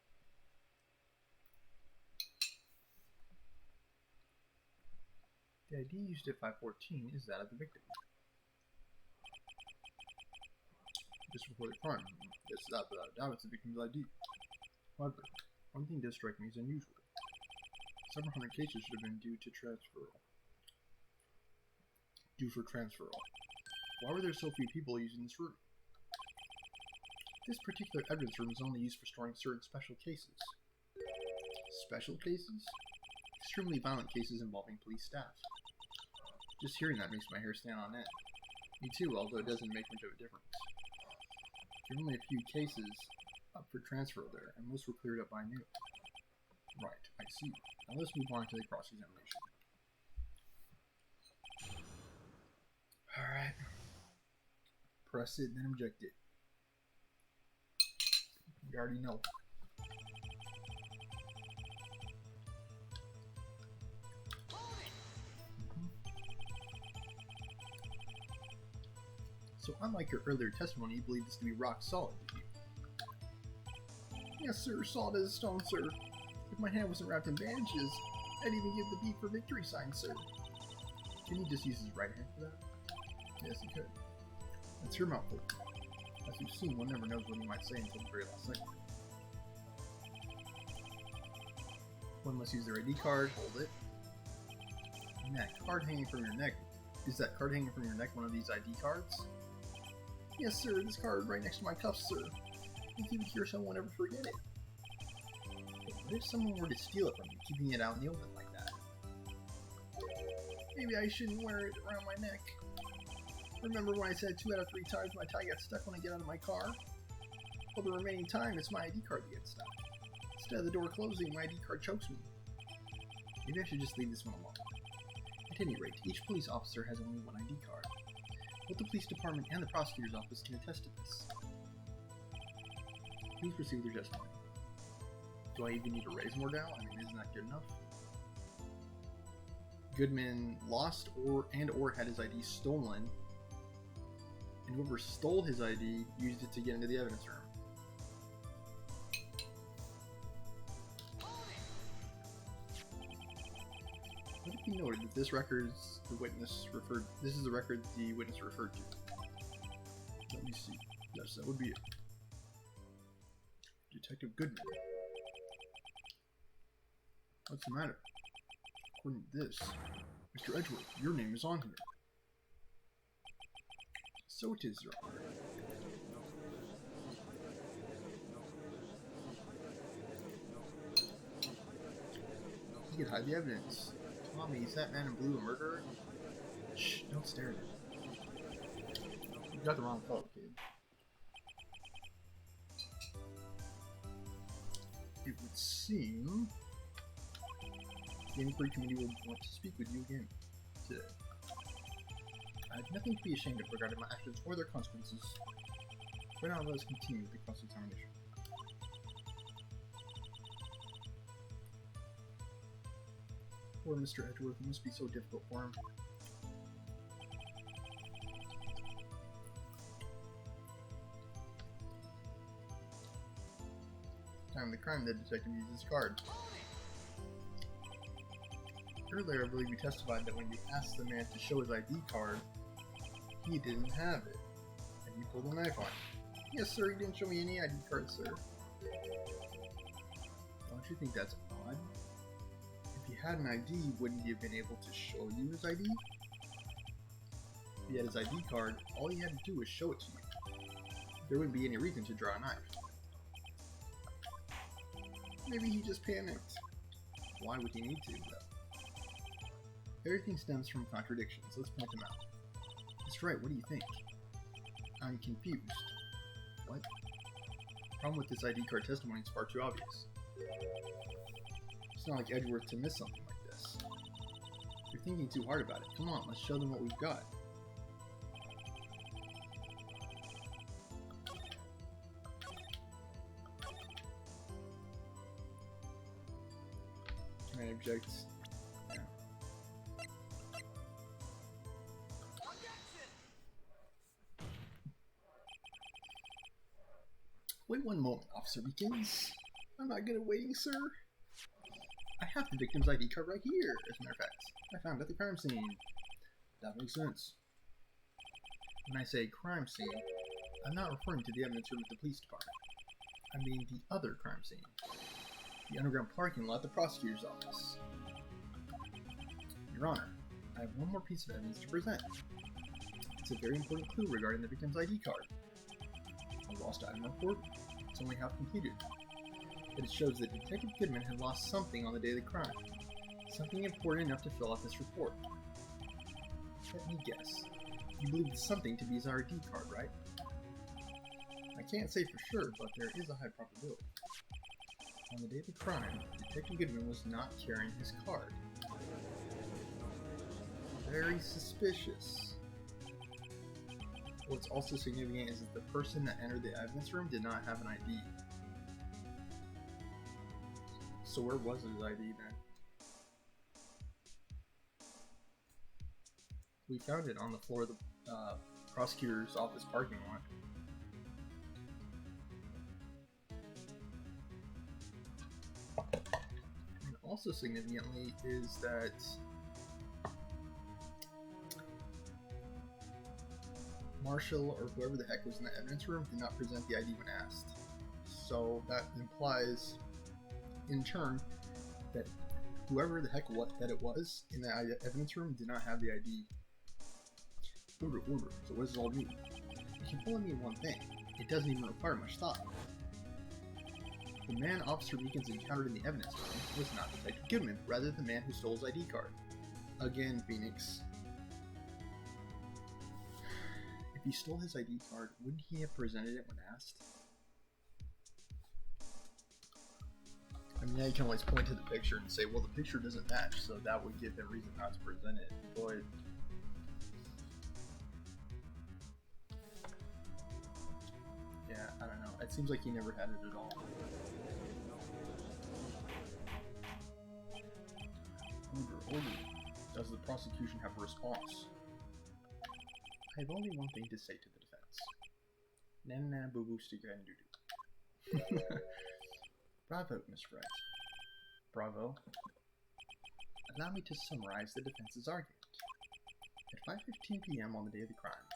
The ID used at 514 is that of the victim. Just before the crime. Yes, without a doubt, it's the victim's ID. However, one thing does strike me as unusual. Several hundred cases should have been due for transferal. Why were there so few people using this room? This particular evidence room is only used for storing certain special cases. Special cases? Extremely violent cases involving police staff. Just hearing that makes my hair stand on end. Me too, although it doesn't make much of a difference. There are only a few cases up for transfer there, and most were cleared up by noon. Right, I see. Now let's move on to the cross-examination. Alright. Press it, then object it. You already know. So unlike your earlier testimony, you believe this to be rock solid, did you? Yes, sir. Solid as a stone, sir. If my hand wasn't wrapped in bandages, I'd even give the V for victory sign, sir. Can he just use his right hand for that? Yes, he could. That's your mouthful. As you've seen, one never knows what he might say until the very last second. One must use their ID card, hold it. And that card hanging from your neck. Is that card hanging from your neck one of these ID cards? Yes, sir. This card right next to my cuffs, sir. I think here someone will never forget it. But what if someone were to steal it from you, keeping it out in the open like that? Maybe I shouldn't wear it around my neck. Remember when I said 2 out of 3 times my tie got stuck when I get out of my car? Well, the remaining time, it's my ID card that gets stuck. Instead of the door closing, my ID card chokes me. Maybe I should just leave this one alone. At any rate, each police officer has only one ID card. Both the police department and the prosecutor's office can attest to this. Please proceed with your testimony. Do I even need to raise more down? I mean, isn't that good enough? Goodman lost or had his ID stolen, and whoever stole his ID used it to get into the evidence room. Let it be noted that this record is the witness referred. This is the record the witness referred to. Let me see. Yes, that would be it. Detective Goodman. What's the matter? According to this, Mr. Edgeworth, your name is on here. So it is, Your Honor. You can hide the evidence. Tommy, is that man in blue a murderer? Shh, don't stare at him. You got the wrong color, kid. It would seem the inquiry committee will want to speak with you again today. I have nothing to be ashamed of regarding my actions or their consequences. For now, let us continue with the cross-examination. Poor Mr. Edgeworth, it must be so difficult for him. time of the crime, the detective used his card. Earlier, I believe you testified that when you asked the man to show his ID card, he didn't have it, and you pulled a knife on him. Yes, sir, he didn't show me any ID card, sir. Don't you think that's odd? If he had an ID, wouldn't he have been able to show you his ID? If he had his ID card, all he had to do was show it to you. There wouldn't be any reason to draw a knife. Maybe he just panicked. Why would he need to, though? Everything stems from contradictions. Let's point them out. That's right, what do you think? I'm confused. What? The problem with this ID card testimony is far too obvious. It's not like Edgeworth to miss something like this. You're thinking too hard about it. Come on, let's show them what we've got. Man objects. Yeah. Wait one moment, Officer Beacons. I'm not good at waiting, sir. I have the victim's ID card right here, as a matter of fact. I found it at the crime scene. That makes sense. When I say crime scene, I'm not referring to the evidence room at the police department. I mean the other crime scene. The underground parking lot at the prosecutor's office. Your Honor, I have one more piece of evidence to present. It's a very important clue regarding the victim's ID card. A lost item report? It's only half completed. But it shows that Detective Goodman had lost something on the day of the crime. Something important enough to fill out this report. Let me guess. You believe it's something to be his ID card, right? I can't say for sure, but there is a high probability. On the day of the crime, Detective Goodman was not carrying his card. Very suspicious. What's also significant is that the person that entered the evidence room did not have an ID. So where was his ID then? We found it on the floor of the prosecutor's office parking lot. And also significantly is that Marshall, or whoever the heck was in the evidence room, did not present the ID when asked. So that implies, in turn, that whoever the heck that it was in the evidence room did not have the ID. Order. So what does it all mean? It can only mean one thing. It doesn't even require much thought. The man Officer Meekins encountered in the evidence room was not Detective Goodman, rather the man who stole his ID card. Again, Phoenix. If he stole his ID card, wouldn't he have presented it when asked? I mean, yeah, you can always point to the picture and say, well, the picture doesn't match, so that would give them reason not to present it. But yeah, I don't know. It seems like he never had it at all. Order. Does the prosecution have a response? I have only one thing to say to the defense. Nana boo boo stick your head and doo doo. Bravo, Miss Wright. Bravo. Allow me to summarize the defense's argument. At 5:15 p.m. on the day of the crime,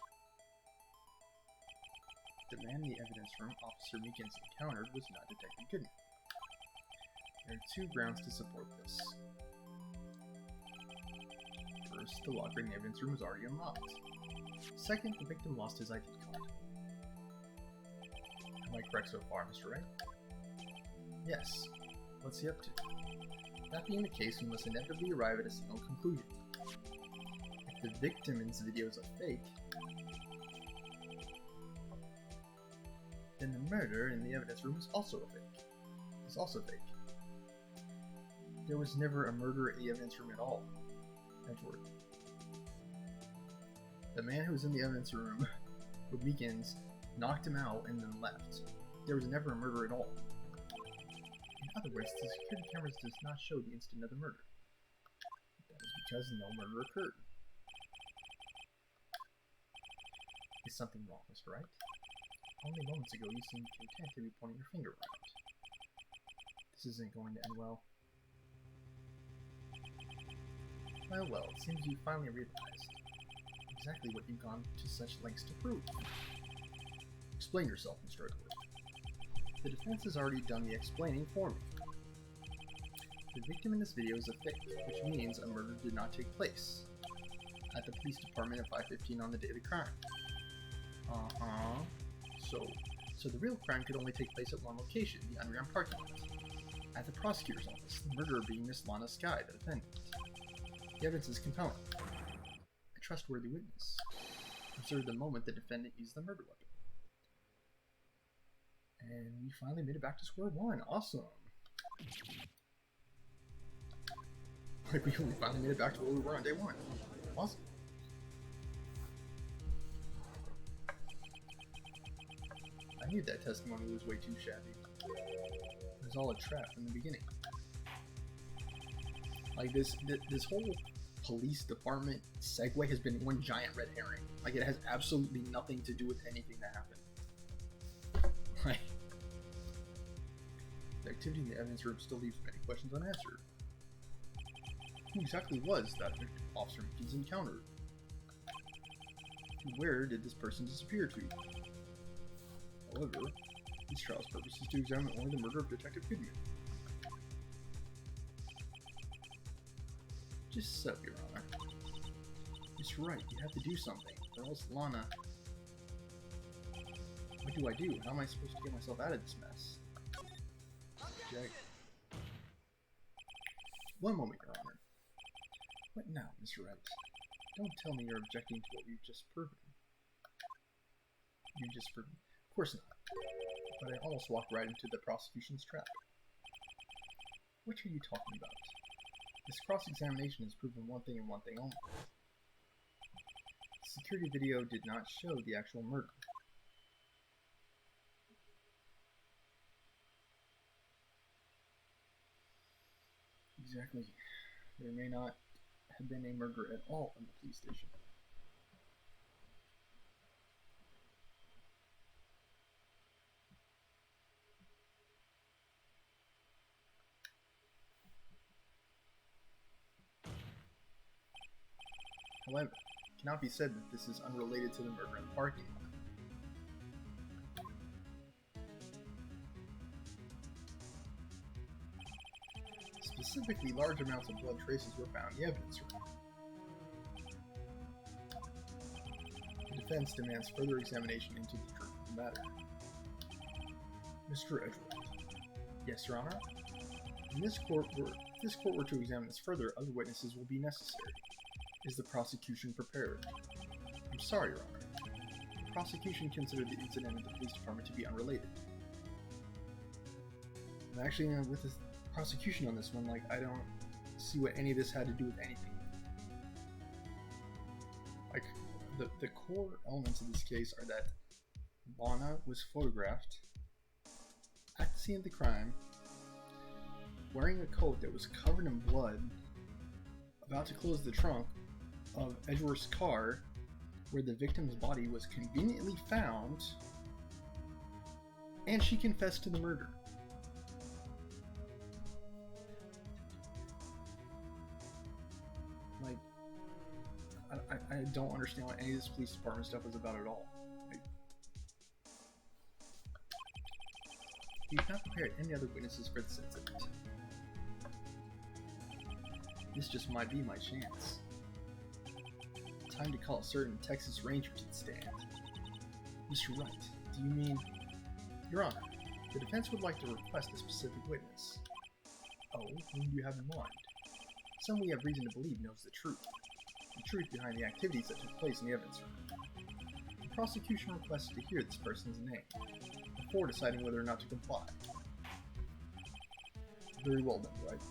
the man in the evidence room Officer Meekins encountered was not Detective Goodman. There are two grounds to support this. First, the locker in the evidence room was already unlocked. Second, the victim lost his ID card. Am I correct so far, Mr. Wright? Yes. What's he up to? That being the case, we must inevitably arrive at a single conclusion. If the victim in this video is a fake, then the murder in the evidence room is also a fake. It's also fake. There was never a murder in the evidence room at all. Edgeworth. The man who was in the evidence room with Meekins knocked him out and then left. There was never a murder at all. In other words, the security cameras does not show the instant of the murder. That is because no murder occurred. Is something wrong, Mr. Wright? Only moments ago you seemed content to be pointing your finger around. This isn't going to end well. Well, it seems you finally realized exactly what you've gone to such lengths to prove. Explain yourself, Mr. Edward. The defense has already done the explaining for me. The victim in this video is a fake, which means a murder did not take place at the police department at 5:15 on the day of the crime. So the real crime could only take place at one location, the underground parking lot. At the prosecutor's office, the murderer being Miss Lana Skye, the defendant. The evidence is compelling. A trustworthy witness observed the moment the defendant used the murder weapon. And we finally made it back to square one. Awesome. Like, we finally made it back to where we were on day one. Awesome. I knew that testimony was way too shabby. It was all a trap from the beginning. Like, this whole police department segue has been one giant red herring. Like, it has absolutely nothing to do with anything that happened. Like, the activity in the evidence room still leaves many questions unanswered. Who exactly was that Officer Mickens encountered? Where did this person disappear to? However, this trial's purpose is to examine only the murder of Detective Goodman. Just so, Your Honor. Mr. Wright, you have to do something, or else Lana... What do I do? How am I supposed to get myself out of this mess? Jack. One moment, Your Honor. What now, Mr. Wright? Don't tell me you're objecting to what we've just proven. You've just proven... Of course not. But I almost walked right into the prosecution's trap. What are you talking about? This cross-examination has proven one thing and one thing only. The security video did not show the actual murder. Exactly. There may not have been a murder at all in the police station. However, it cannot be said that this is unrelated to the murder in the parking lot. Specifically, large amounts of blood traces were found in the evidence room. The defense demands further examination into the truth of the matter. Mr. Edward. Yes, Your Honor? If this court were to examine this further, other witnesses will be necessary. Is the prosecution prepared? I'm sorry, Your Honor. The prosecution considered the incident at the police department to be unrelated. And actually, with the prosecution on this one, like, I don't see what any of this had to do with anything. Like, the core elements of this case are that Lana was photographed at the scene of the crime, wearing a coat that was covered in blood, about to close the trunk of Edgeworth's car, where the victim's body was conveniently found, and she confessed to the murder. Like, I don't understand what any of this police department stuff is about at all. Like, we've not prepared any other witnesses for this incident. This just might be my chance. Time to call a certain Texas Ranger to the stand. Mr. Wright, do you mean... Your Honor, the defense would like to request a specific witness. Oh, whom do you have in mind? Someone we have reason to believe knows the truth. The truth behind the activities that took place in the evidence room. The prosecution requests to hear this person's name, before deciding whether or not to comply. Very well then, Wright.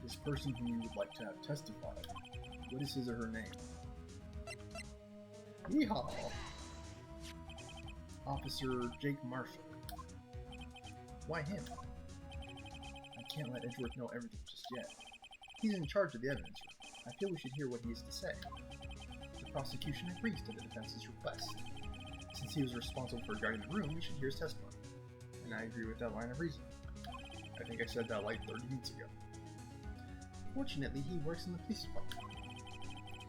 This person whom you would like to have testified, what is his or her name? Yeehaw! Officer Jake Marshall. Why him? I can't let Edgeworth know everything just yet. He's in charge of the evidence room. I feel we should hear what he has to say. The prosecution agrees to the defense's request. Since he was responsible for guarding the room, we should hear his testimony. And I agree with that line of reasoning. I think I said that like 30 minutes ago. Fortunately, he works in the police department.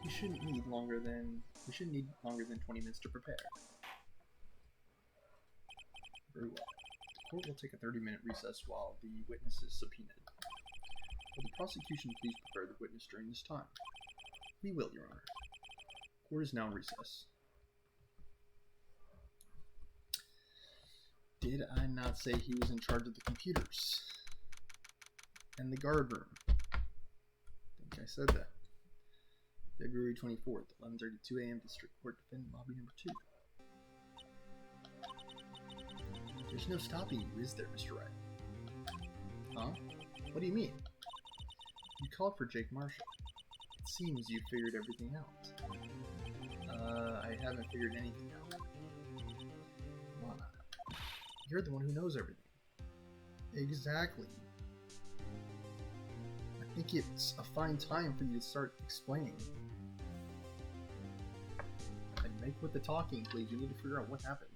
We shouldn't need longer than 20 minutes to prepare. Very well. The court will take a 30-minute recess while the witness is subpoenaed. Will the prosecution please prepare the witness during this time? We will, Your Honor. Court is now in recess. Did I not say he was in charge of the computers? And the guard room? I think I said that. February 24th, 11:32 a.m. District Court, Defendant Lobby Number 2. There's no stopping you, is there, Mr. Wright? Huh? What do you mean? You called for Jake Marshall. It seems you figured everything out. I haven't figured anything out. Lana, you're the one who knows everything. Exactly. I think it's a fine time for you to start explaining. And make with the talking, please. You need to figure out what happened.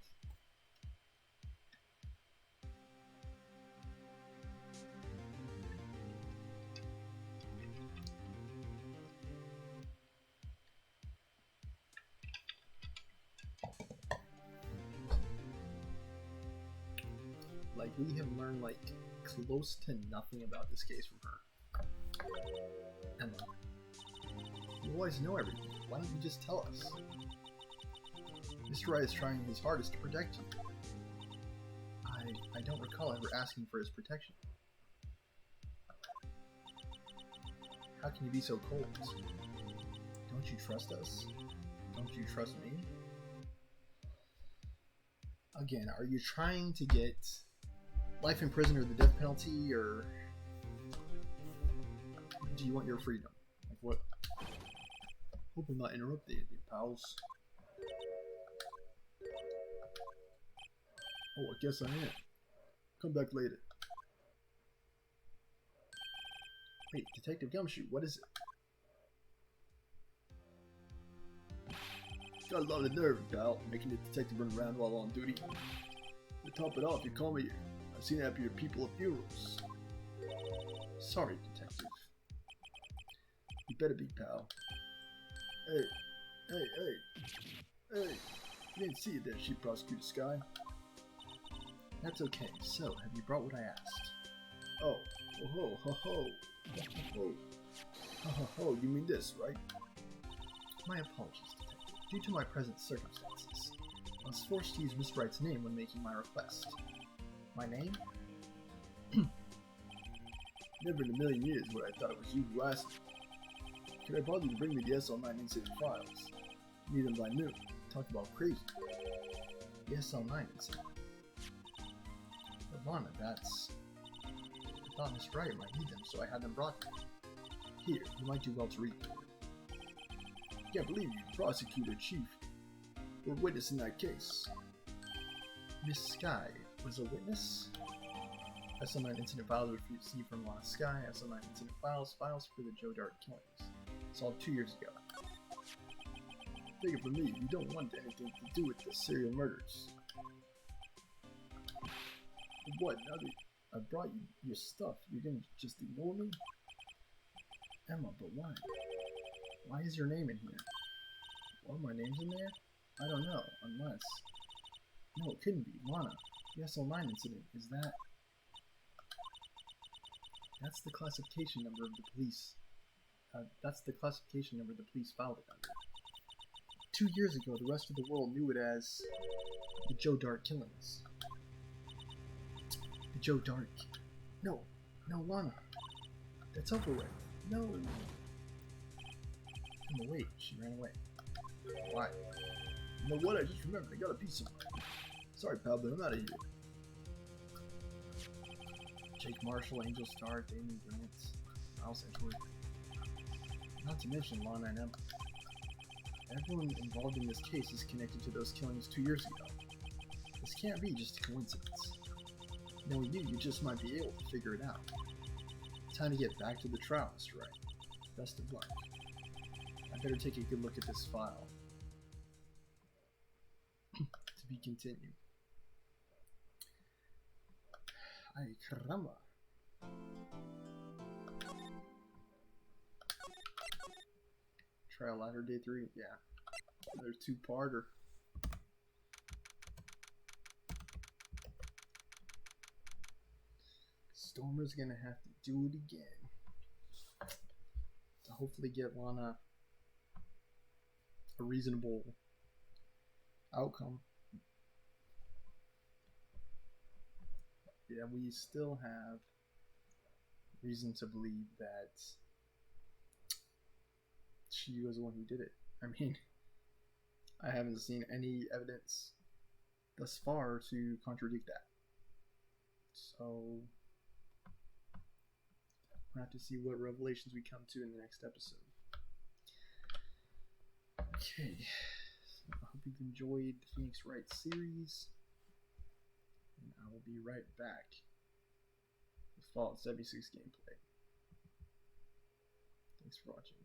Like, we have learned, like, close to nothing about this case from her. Emma, you always know everything. Why don't you just tell us? Mr. Wright is trying his hardest to protect you. I don't recall ever asking for his protection. How can you be so cold? Don't you trust us? Don't you trust me? Again, are you trying to get life in prison or the death penalty, or do you want your freedom? Like what? Hope I'm not interrupting you, pals. Oh, I guess I am. Come back later. Wait, Detective Gumshoe, what is it? Got a lot of nerve, pal, making the detective run around while on duty. To top it off, you call me here. I've seen happier people at funerals. Sorry, detective. You better be, pal. Hey. You didn't see it there, Chief Prosecutor Sky. That's okay. So, have you brought what I asked? Oh, ho, you mean this, right? My apologies, detective. Due to my present circumstances, I was forced to use Mr. Wright's name when making my request. My name? Never in a million years would I thought it was you who asked me. Could I bother you to bring me the SL9 incident files? Need them by noon. Talk about crazy. The SL9 incident. But Lana, that's... I thought Mr. Wright might need them, so I had them brought to you. Here, you might do well to read them. Can't believe you, Prosecutor Chief, were a witness in that case. Miss Sky was a witness? SL9 incident files were received from Lana Sky. SL9 incident files for the Joe Dart killings. Solved 2 years ago. Take it from me, you don't want anything to do with the serial murders. But what, now that I brought you your stuff, you're gonna just ignore me? Emma, but why? Why is your name in here? Well, my name's in there? I don't know, unless... No, it couldn't be. Lana, the SL9 incident, is that... That's the classification number of the police. That's the classification number the police filed it under. 2 years ago, the rest of the world knew it as the Joe Dart killings. The Joe Dart... No, Lana. That's over with. No. Emma, wait, she ran away. Why? You know what? I just remembered. I gotta be somewhere. Sorry, pal, but I'm out of here. Jake Marshall, Angel Star, Damon Grant, Miles Edgeworth. Not to mention Lana and Emma. Everyone involved in this case is connected to those killings 2 years ago. This can't be just a coincidence. Knowing you just might be able to figure it out. Time to get back to the trial, Mr. Wright. Best of luck. I better take a good look at this file. To be continued. Ay, caramba. Trial ladder day 3, yeah. Another 2-parter. Stormer's gonna have to do it again to hopefully get Lana a reasonable outcome. Yeah, we still have reason to believe that she was the one who did it. I mean, I haven't seen any evidence thus far to contradict that. So we'll have to see what revelations we come to in the next episode. Okay, so I hope you've enjoyed the Phoenix Wright series, and I will be right back with Fallout 76 gameplay. Thanks for watching.